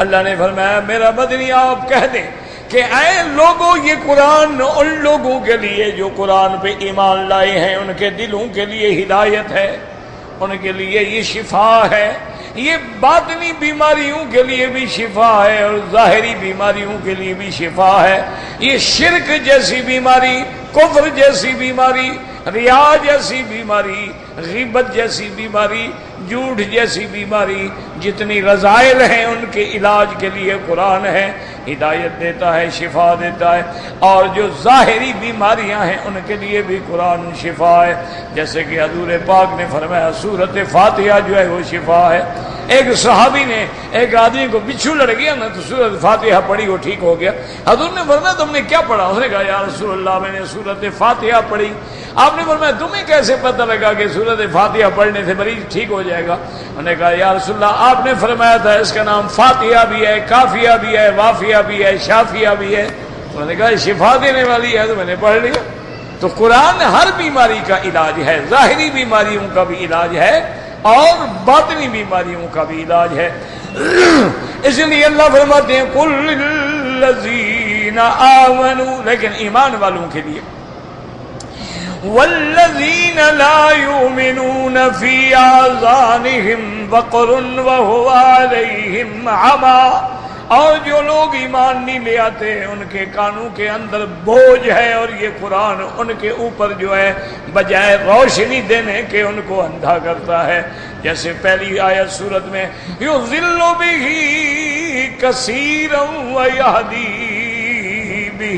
اللہ نے فرمایا میرا مدنی آپ کہہ دیں کہ اے لوگوں یہ قرآن ان لوگوں کے لیے جو قرآن پہ ایمان لائے ہیں ان کے دلوں کے لیے ہدایت ہے، ان کے لیے یہ شفا ہے، یہ باطنی بیماریوں کے لیے بھی شفا ہے اور ظاہری بیماریوں کے لیے بھی شفا ہے. یہ شرک جیسی بیماری، کفر جیسی بیماری، ریا جیسی بیماری، غیبت جیسی بیماری، جھوٹ جیسی بیماری، جتنی رذائل ہیں ان کے علاج کے لیے قرآن ہے، ہدایت دیتا ہے، شفا دیتا ہے. اور جو ظاہری بیماریاں ہیں ان کے لیے بھی قرآن شفا ہے. جیسے کہ حضور پاک نے فرمایا سورۃ فاتحہ جو ہے وہ شفا ہے. ایک صحابی نے ایک آدمی کو بچھو لڑ گیا نا تو سورۃ فاتحہ پڑھی وہ ٹھیک ہو گیا. حضور نے فرمایا تم نے کیا پڑھا؟ اس نے کہا یا رسول اللہ میں نے سورۃ فاتحہ پڑھی. آپ نے فرمایا تمہیں کیسے پتہ لگا کہ سورۃ فاتحہ پڑھنے سے مریض ٹھیک ہو جائے گا؟ انہوں نے کہا یا رسول اللہ آپ نے فرمایا تھا اس کا نام فاتحہ بھی ہے، کافیہ بھی ہے، وافیہ بھی ہے، شافیہ بھی ہے. انہوں نے کہا شفا دینے والی ہے تو میں نے پڑھ لیا. تو قرآن ہر بیماری کا علاج ہے، ظاہری بیماریوں کا بھی علاج ہے اور باطنی بیماریوں کا بھی علاج ہے. اس لیے اللہ فرماتے ہیں قل للذین آمنوا، لیکن ایمان والوں کے لیے والذین لا یؤمنون فی آذانہم وقر وہو علیہم عمی. اور جو لوگ ایمان نہیں لے آتے ان کے کانوں کے اندر بوجھ ہے اور یہ قرآن ان کے اوپر جو ہے بجائے روشنی دینے کے ان کو اندھا کرتا ہے. جیسے پہلی آیت سورت میں یضل بہ کثیرا ویہدی بہ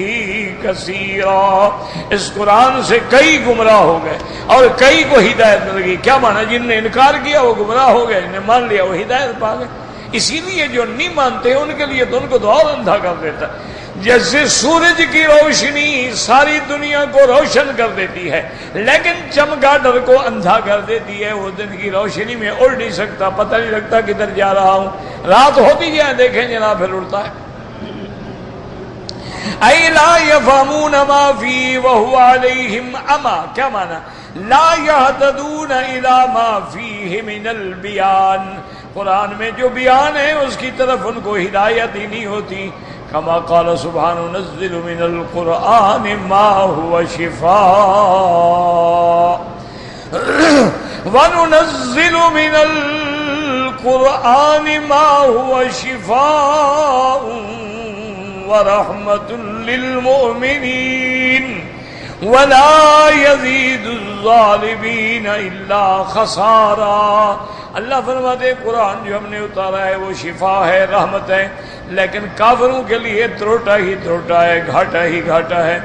کثیرا، اس قرآن سے کئی گمراہ ہو گئے اور کئی کو ہدایت مل گئی. کیا مانا؟ جن نے انکار کیا وہ گمراہ ہو گئے، جن نے مان لیا وہ ہدایت پا گئے. اسی لیے جو نہیں مانتے ان کے لیے تو ان کو تو اور اندھا کر دیتا ہے. جیسے سورج کی روشنی ساری دنیا کو روشن کر دیتی ہے لیکن چمگادڑ کو اندھا کر دیتی ہے. وہ دن کی روشنی میں اڑ نہیں سکتا، پتہ نہیں لگتا کدھر جا رہا ہوں. رات ہوتی ہے دیکھیں جناب پھر اڑتا ہے. اے لا یفہمون ما فی وہو علیہم عمی. کیا مانا؟ لا یہتدون الی ما فیہ من البیان. قرآن میں جو بیان ہے اس کی طرف ان کو ہدایت ہی نہیں ہوتی. کما قال سبحانہ ننزل من القرآن ما هو شفاء وننزل من القرآن ما هو شفاء ورحمة للمؤمنين ولا يزيد الظالمين الا خسارا. اللہ فرماتے قرآن جو ہم نے اتارا ہے وہ شفا ہے، رحمت ہے، لیکن کافروں کے لیے تروٹا ہی تروٹا ہے، گھاٹا ہی گھاٹا ہے.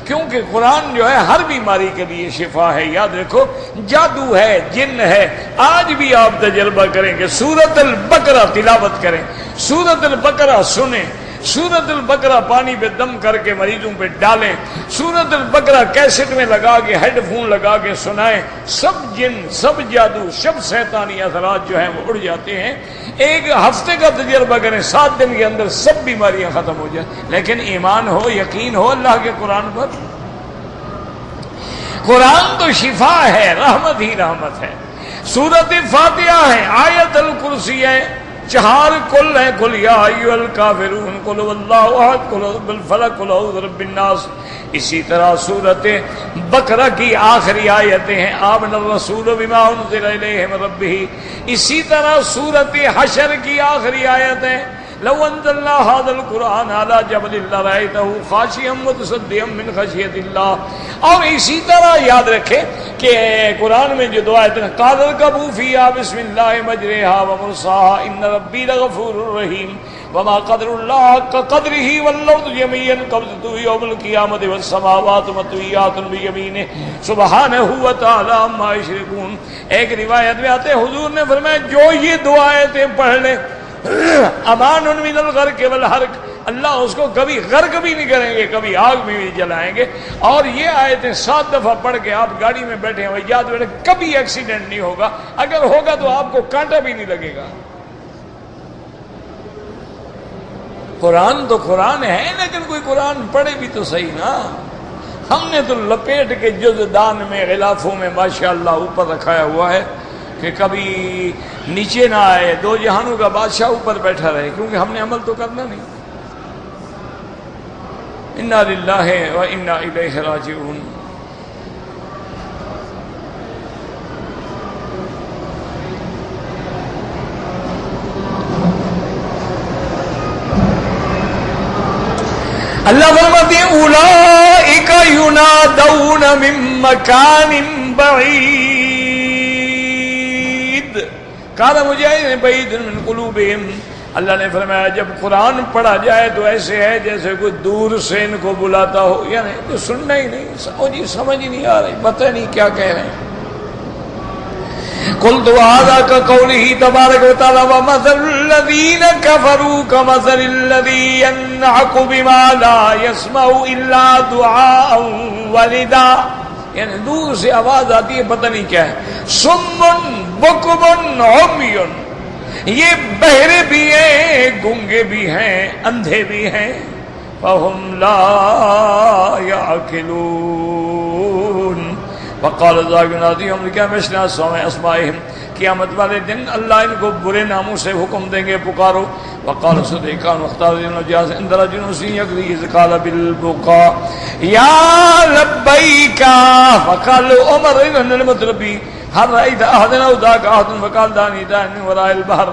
کیونکہ قرآن جو ہے ہر بیماری کے لیے شفا ہے. یاد رکھو جادو ہے، جن ہے. آج بھی آپ تجربہ کریں کہ سورۃ البقرہ تلاوت کریں، سورۃ البقرہ سنیں، سورۃ البقرہ پانی پہ دم کر کے مریضوں پہ ڈالیں، سورۃ البقرہ کیسٹ میں لگا کے ہیڈ فون لگا کے سنائیں. سب جن، سب جادو، سب شیطانی اثرات جو ہیں وہ اڑ جاتے ہیں. ایک ہفتے کا تجربہ کریں، 7 دن کے اندر سب بیماریاں ختم ہو جائیں، لیکن ایمان ہو، یقین ہو اللہ کے قرآن پر۔ قرآن تو شفا ہے، رحمت ہی رحمت ہے۔ سورۃ فاتحہ ہے، آیت الکرسی ہے، 4 کل ہیں، قل یا ایھا الکافرون، قل هو اللہ احد، قل اعوذ بالفلق، قل اعوذ برب الناس۔ اسی طرح سورۃ بقرہ کی آخری آیتیں ہیں، آمن الرسول بما انزل الیہ من ربہ۔ اسی طرح سورۃ حشر کی آخری آیتیں، لو انزلنا هذا القرآن على جبل لرأيته خاشعا متصدعا من خشیۃ اللہ۔ اور اسی طرح یاد رکھیں کہ قرآن میں جو دعائیں ہیں، قال اركبوا فيها بسم الله مجريها ومرساها ان ربي لغفور رحيم وما قدر الله حق قدره والارض جميعا قبضته يوم القيامة والسماوات مطويات بيمينه سبحانه وتعالى عما يشركون۔ ایک روایت میں آتے حضور نے فرمایا جو یہ دعائیں پڑھ لے امان من الغرق والحرق، اللہ اس کو کبھی غرق بھی نہیں کریں گے، کبھی آگ میں بھی جلائیں گے۔ اور یہ آیتیں 7 دفعہ پڑھ کے آپ گاڑی میں بیٹھے ہیں، یاد رکھیں کبھی ایکسیڈنٹ نہیں ہوگا، اگر ہوگا تو آپ کو کانٹا بھی نہیں لگے گا۔ قرآن تو قرآن ہے، لیکن کوئی قرآن پڑھے بھی تو صحیح نا۔ ہم نے تو لپیٹ کے جز دان میں غلافوں میں ماشاءاللہ اوپر رکھایا ہوا ہے کہ کبھی نیچے نہ آئے، 2 جہانوں کا بادشاہ اوپر بیٹھا رہے، کیونکہ ہم نے عمل تو کرنا نہیں۔ انا للہ و انا الیہ راجعون۔ اللہ فرماتے ہیں اولئک ینادون من مکان بعید قال مجاہد بعید من قلوبہم۔ اللہ نے فرمایا جب قرآن پڑھا جائے تو ایسے ہے جیسے کوئی دور سے ان کو بلاتا ہو، یعنی تو سننا ہی نہیں، سمجھ ہی نہیں آ رہی، پتہ نہیں کیا کہہ رہے ہیں۔ قلت هذا كقوله تبارك وتعالى ومثل الذين كفروا كمثل الذي ينعق بما لا يسمع الا دعاء ونداء، یعنی دور سے آواز آتی ہے پتہ نہیں کیا ہے۔ صم بکم عمی، یہ بہرے بھی ہیں، گونگے بھی ہیں، اندھے بھی ہیں۔ فهم لا يعقلون۔ وقال ذاکرون کیا مثل اسمائہم، قیامت والے دن اللہ ان کو برے ناموں سے حکم دیں گے پکارو۔ وقال صدیقان مختارین جاز اندر جنوس یقضی اذ قال بالبقاء یا لبیکا۔ وقال عمر ان المطلبی هل رأيت أحدا أو ذاك أحد فقال دعني دعني من وراء البحر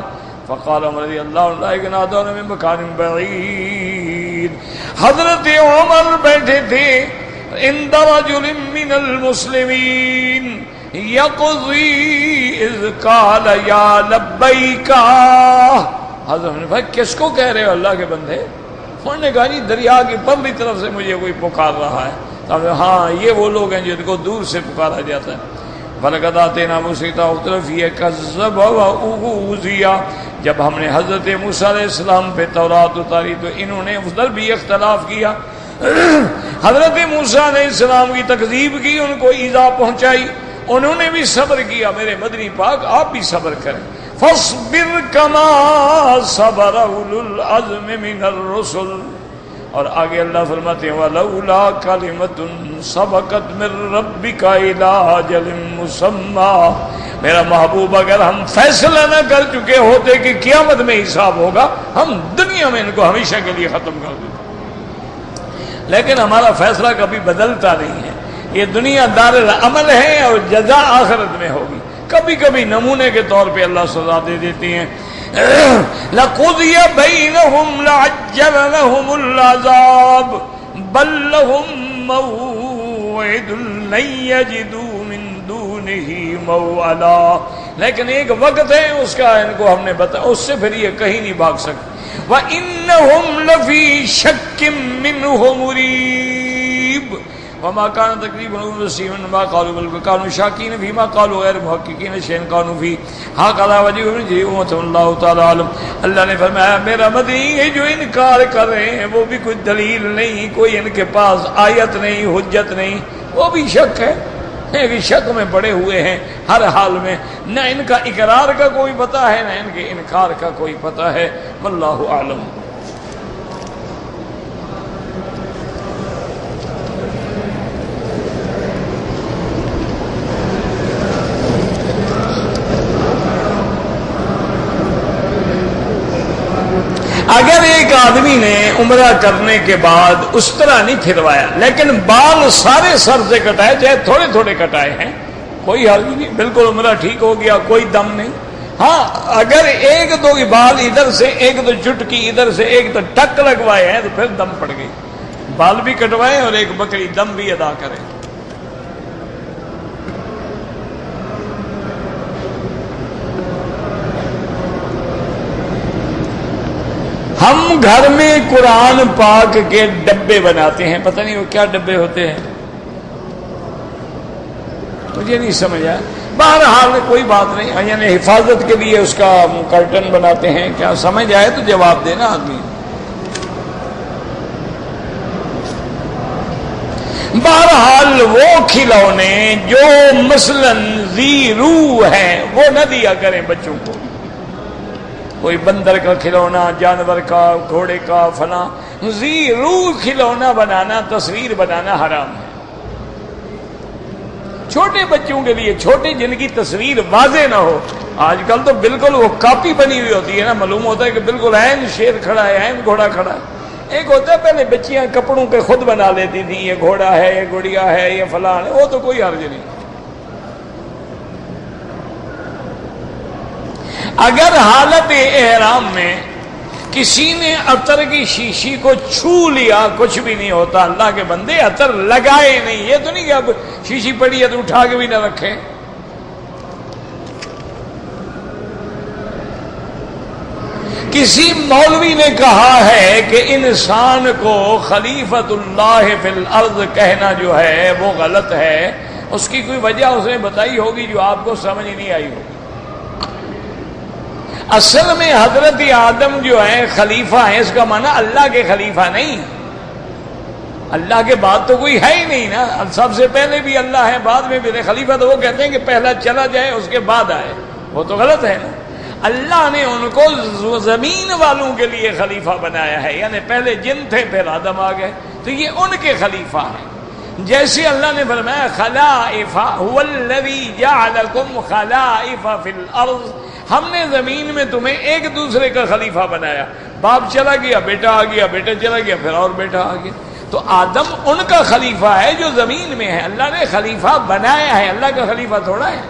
فقال عمر رضی اللہ عنہ اولئک نادون من مکان بعید۔ حضرت عمر بیٹھے تھے عند رجل من المسلمین یقضی اذ قال یا لبیکا۔ حضرت نے کہا کس کو کہہ رہے ہو اللہ کے بندے؟ انہوں نے کہا جی دریا کی پرلی طرف سے مجھے کوئی پکار رہا ہے۔ ہاں یہ وہ لوگ ہیں جن کو دور سے پکارا جاتا ہے۔ فَلَقَدْ آتَيْنَا مُوسَىٰ الْكِتَابَ فِيهِ كَذَّبَ وَأُوذِيَ۔ جب ہم نے حضرت موسیٰ علیہ السلام پہ تورات اتاری تو انہوں نے ادھر بھی اختلاف کیا۔ حضرت موسیٰ علیہ السلام کی تکذیب کی، ان کو ایذا پہنچائی، انہوں نے بھی صبر کیا۔ میرے مدنی پاک آپ بھی صبر کریں۔ فَاصْبِرْ كَمَا صَبَرَ أُولُو الْعَزْمِ مِنَ الرُّسُلِ۔ اور آگے اللہ فرماتے ہیں وَلَوْلَا كَلِمَةٌ سَبَقَتْ مِن رَّبِّكَ إِلَىٰ أَجَلٍ مُّسَمًّى۔ میرا محبوب اگر ہم فیصلہ نہ کر چکے ہوتے کہ قیامت میں حساب ہوگا، ہم دنیا میں ان کو ہمیشہ کے لیے ختم کر دیتے، لیکن ہمارا فیصلہ کبھی بدلتا نہیں ہے۔ یہ دنیا دار العمل ہے اور جزا آخرت میں ہوگی۔ کبھی کبھی نمونے کے طور پہ اللہ سزا دے دیتی ہیں۔ لَقُضِيَ بَيْنَهُمْ لَعَجَّلَ لَهُمُ الْعَذَابُ بَل لَّهُم مَّوْعِدٌ لَّن يَجِدُوا مِن دُونِهِ مَوْعِلًا۔ لیکن ایک وقت ہے اس کا ان کو ہم نے بتایا، اس سے پھر یہ کہیں نہیں بھاگ سکتے۔ وَإِنَّهُمْ لَفِي شَكٍّ مِّنْهُ مُرِيبٍ۔ وما كان تقريبا رسيما ما قالوا بل كانوا شاكين فيما قالوا غير محققين شيئا كانوا فيه هكذا وجه من جريمة الله تعالى عالم۔ اللہ نے فرمایا میرا مدنی یہ جو انکار کر رہے ہیں وہ بھی کوئی دلیل نہیں، کوئی ان کے پاس آیت نہیں، حجت نہیں، وہ بھی شک ہے۔ ایک شک میں پڑے ہوئے ہیں ہر حال میں، نہ ان کا اقرار کا کوئی پتہ ہے نہ ان کے انکار کا کوئی پتہ ہے۔ واللہ اعلم۔ اگر ایک آدمی نے عمرہ کرنے کے بعد اس طرح نہیں پھروایا لیکن بال سارے سر سے کٹائے، چاہے تھوڑے تھوڑے کٹائے ہیں، کوئی حرج نہیں، بالکل عمرہ ٹھیک ہو گیا، کوئی دم نہیں۔ ہاں اگر ایک دو بال ادھر سے، ایک تو چٹکی ادھر سے، ایک تو ٹک لگوائے ہیں تو پھر دم پڑ گئی۔ بال بھی کٹوائے اور ایک بکری دم بھی ادا کرے۔ ہم گھر میں قرآن پاک کے ڈبے بناتے ہیں، پتہ نہیں وہ کیا ڈبے ہوتے ہیں، مجھے نہیں سمجھ آیا، بہرحال کوئی بات نہیں، یعنی حفاظت کے لیے اس کا کرٹن بناتے ہیں، کیا سمجھ آئے تو جواب دینا آدمی۔ بہرحال وہ کھلونے جو مثلاً ذی روح ہیں وہ نہ دیا کریں بچوں کو، کوئی بندر کا کھلونا، جانور کا، گھوڑے کا، فلاں ذی روح کھلونا بنانا، تصویر بنانا حرام ہے۔ چھوٹے بچوں کے لیے، چھوٹے جن کی تصویر واضح نہ ہو، آج کل تو بالکل وہ کاپی بنی ہوئی ہوتی ہے نا، معلوم ہوتا ہے کہ بالکل عین شیر کھڑا ہے، عین گھوڑا کھڑا ہے۔ ایک ہوتا ہے پہلے بچیاں کپڑوں کے خود بنا لیتی تھیں، یہ گھوڑا ہے، یہ گڑیا ہے، یہ فلاں ہے، وہ تو کوئی حرج نہیں۔ اگر حالت احرام میں کسی نے عطر کی شیشی کو چھو لیا کچھ بھی نہیں ہوتا، اللہ کے بندے عطر لگائے نہیں، یہ تو نہیں کہ اب شیشی پڑی ہے تو اٹھا کے بھی نہ رکھیں۔ کسی مولوی نے کہا ہے کہ انسان کو خلیفۃ اللہ فی الارض کہنا جو ہے وہ غلط ہے، اس کی کوئی وجہ اس نے بتائی ہوگی جو آپ کو سمجھ نہیں آئی ہوگی۔ اصل میں حضرت آدم جو ہیں خلیفہ ہیں، اس کا معنی اللہ کے خلیفہ نہیں، اللہ کے بعد تو کوئی ہے ہی نہیں نا، سب سے پہلے بھی اللہ ہے، بعد میں بھی خلیفہ تو وہ کہتے ہیں کہ پہلا چلا جائے اس کے بعد آئے، وہ تو غلط ہے نا۔ اللہ نے ان کو زمین والوں کے لیے خلیفہ بنایا ہے، یعنی پہلے جن تھے پھر آدم آ گئے، تو یہ ان کے خلیفہ ہیں۔ جیسے اللہ نے فرمایا خلائف هو الذی جعلکم خلائف فی الارض، ہم نے زمین میں تمہیں ایک دوسرے کا خلیفہ بنایا، باپ چلا گیا بیٹا آ گیا، بیٹا چلا گیا پھر اور بیٹا آ گیا، تو آدم ان کا خلیفہ ہے جو زمین میں ہے، اللہ نے خلیفہ بنایا ہے، اللہ کا خلیفہ تھوڑا ہے۔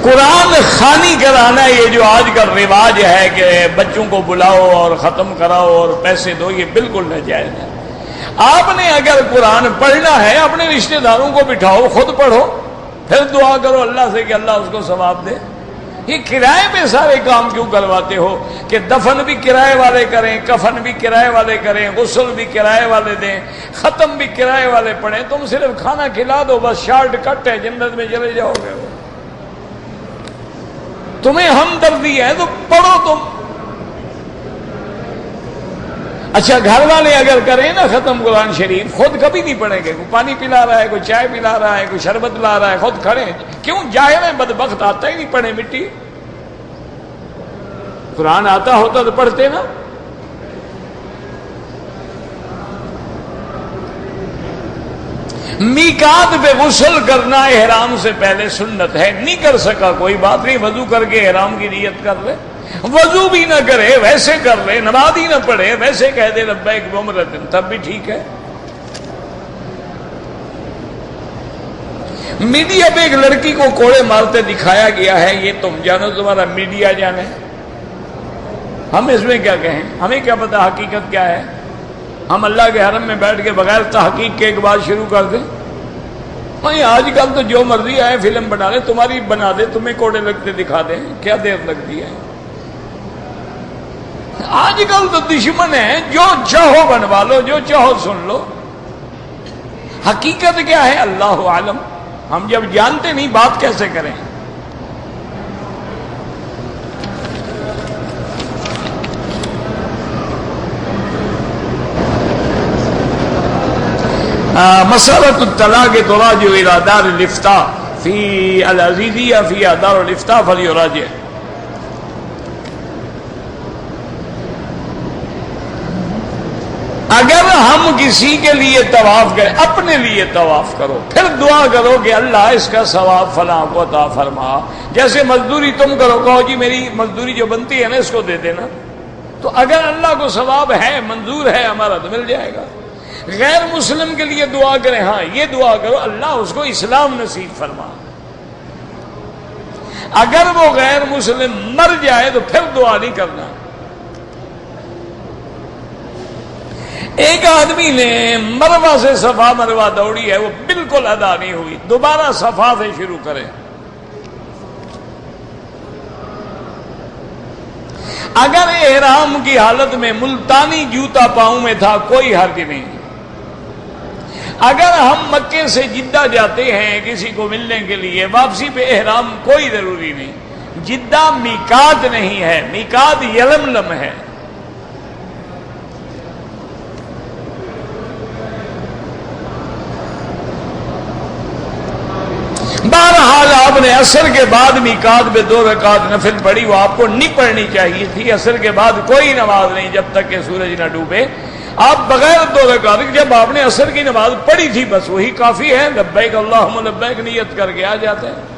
قرآن خوانی کرانا، یہ جو آج کل رواج ہے کہ بچوں کو بلاؤ اور ختم کراؤ اور پیسے دو، یہ بالکل ناجائز ہے۔ آپ نے اگر قرآن پڑھنا ہے اپنے رشتہ داروں کو بٹھاؤ، خود پڑھو، پھر دعا کرو اللہ سے کہ اللہ اس کو ثواب دے۔ یہ کرائے پہ سارے کام کیوں کرواتے ہو کہ دفن بھی کرائے والے کریں، کفن بھی کرائے والے کریں، غسل بھی کرائے والے دیں، ختم بھی کرائے والے پڑھیں، تم صرف کھانا کھلا دو، بس شارٹ کٹ ہے، جنت میں چلے جاؤ گے۔ تمہیں ہمدردی ہے تو پڑھو تم۔ اچھا گھر والے اگر کریں نا ختم قرآن شریف، خود کبھی نہیں پڑھیں گے، کوئی پانی پلا رہا ہے، کوئی چائے پلا رہا ہے، کوئی شربت لا رہا ہے، خود کھڑے ہیں، کیوں؟ ظاہر ہے بدبخت آتا ہی نہیں پڑھے مٹی، قرآن آتا ہوتا تو پڑھتے نا۔ میقات پہ غسل کرنا احرام سے پہلے سنت ہے، نہیں کر سکا کوئی بات نہیں، وضو کر کے احرام کی نیت کر لے، وضو بھی نہ کرے ویسے کر لے، نماز ہی نہ پڑھے ویسے کہہ دے لبیک بعمرۃ، تب بھی ٹھیک ہے۔ میڈیا پہ ایک لڑکی کو کوڑے مارتے دکھایا گیا ہے، یہ تم جانو، تمہارا میڈیا جانے، ہم اس میں کیا کہیں؟ ہمیں کیا پتا حقیقت کیا ہے؟ ہم اللہ کے حرم میں بیٹھ کے بغیر تحقیق کے ایک بات شروع کر دیں؟ نہیں، آج کل تو جو مرضی آئے فلم بنا لے، تمہاری بنا دے، تمہیں کوڑے لگتے دکھا دیں، کیا دیر لگتی ہے؟ آج کل تو دشمن ہے، جو چاہو بنوا لو، جو چاہو سن لو، حقیقت کیا ہے اللہ عالم، ہم جب جانتے نہیں بات کیسے کریں؟ مسألة الطلاق تراجع إلى دار الإفتاء في العزيزية فيها دار الإفتاء فليراجع. اگر ہم کسی کے لیے طواف کریں، اپنے لیے طواف کرو، پھر دعا کرو کہ اللہ اس کا ثواب فلاں کو عطا فرما. جیسے مزدوری تم کرو، کہو جی میری مزدوری جو بنتی ہے نا اس کو دے دینا، تو اگر اللہ کو ثواب ہے، منظور ہے ہمارا، تو مل جائے گا. غیر مسلم کے لیے دعا کریں، ہاں یہ دعا کرو اللہ اس کو اسلام نصیب فرما. اگر وہ غیر مسلم مر جائے تو پھر دعا نہیں کرنا. ایک آدمی نے مروا سے صفا مروا دوڑی ہے، وہ بالکل ادا نہیں ہوئی، دوبارہ صفا سے شروع کرے. اگر احرام کی حالت میں ملتانی جوتا پاؤں میں تھا کوئی حرج نہیں. اگر ہم مکے سے جدہ جاتے ہیں کسی کو ملنے کے لیے، واپسی پہ احرام کوئی ضروری نہیں. جدہ میقات نہیں ہے، میقات یلملم ہے. بہرحال آپ نے عصر کے بعد میقات میں 2 رکعت نفل پڑھی، وہ آپ کو نہیں پڑھنی چاہیے تھی. عصر کے بعد کوئی نماز نہیں جب تک کہ سورج نہ ڈوبے. آپ بغیر 2 رکعت، جب آپ نے عصر کی نماز پڑھی تھی بس وہی کافی ہے. لبیک اللہم لبیک نیت کر کے آ جاتے ہیں.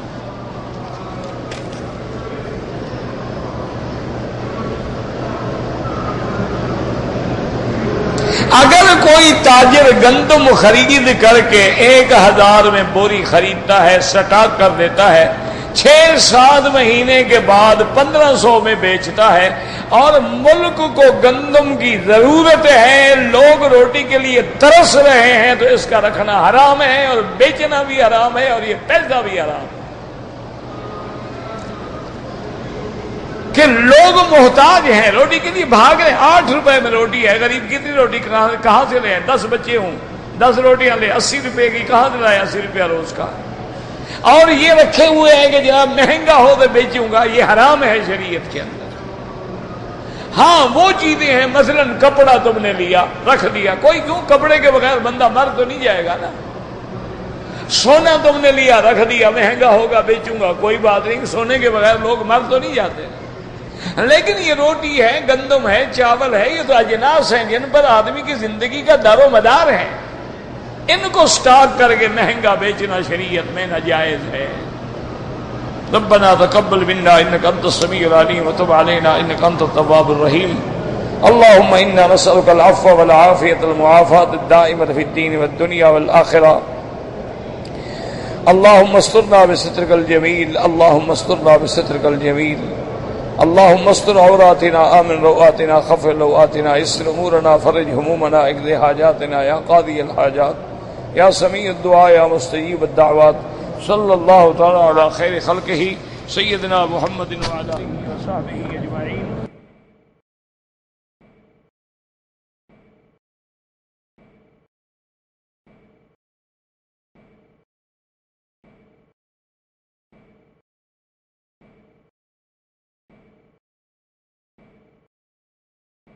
اگر کوئی تاجر گندم خرید کر کے 1000 میں بوری خریدتا ہے، سٹاک کر دیتا ہے، 6-7 مہینے کے بعد 1500 میں بیچتا ہے، اور ملک کو گندم کی ضرورت ہے، لوگ روٹی کے لیے ترس رہے ہیں، تو اس کا رکھنا حرام ہے اور بیچنا بھی حرام ہے اور یہ پیسہ بھی حرام ہے. کہ لوگ محتاج ہیں، روٹی کے لیے بھاگ رہے ہیں. 8 روپے میں روٹی ہے، غریب کتنی روٹی کہاں سے لے؟ 10 بچے ہوں 10 روٹیاں لے، 80 روپے کی کہاں سے لائے؟ 80 روپیہ روز کا. اور یہ رکھے ہوئے ہیں کہ جناب مہنگا ہو تو بیچوں گا. یہ حرام ہے شریعت کے اندر. ہاں وہ چیزیں ہیں، مثلا کپڑا تم نے لیا رکھ دیا، کوئی کیوں کپڑے کے بغیر بندہ مر تو نہیں جائے گا نا. سونا تم نے لیا رکھ دیا، مہنگا ہوگا بیچوں گا، کوئی بات نہیں، سونے کے بغیر لوگ مر تو نہیں جاتے. لیکن یہ روٹی ہے، گندم ہے، چاول ہے، یہ تو اجناس ہیں جن پر آدمی کی زندگی کا دار و مدار ہے. ان کو سٹاک کر کے مہنگا بیچنا شریعت میں ناجائز ہے. ربنا تقبل منا انك انت السميع العليم وتب علينا انك انت التواب الرحيم. اللهم انا نسألك العفو والعافية المعافاة الدائمة في الدين والدنيا والآخرة. اللهم استرنا بسترك الجميل، اللهم استرنا بسترك الجميل. اللهم استر عوراتنا، آمن روآتنا، خفر لوآتنا، يسر امورنا، فرج همومنا، اقض حاجاتنا يا قاضي الحاجات، يا سميع الدعاء، يا مستجيب الدعوات. صلى الله تعالى على خير خلقه سيدنا محمد وعلى آله وصحبه أجمعين.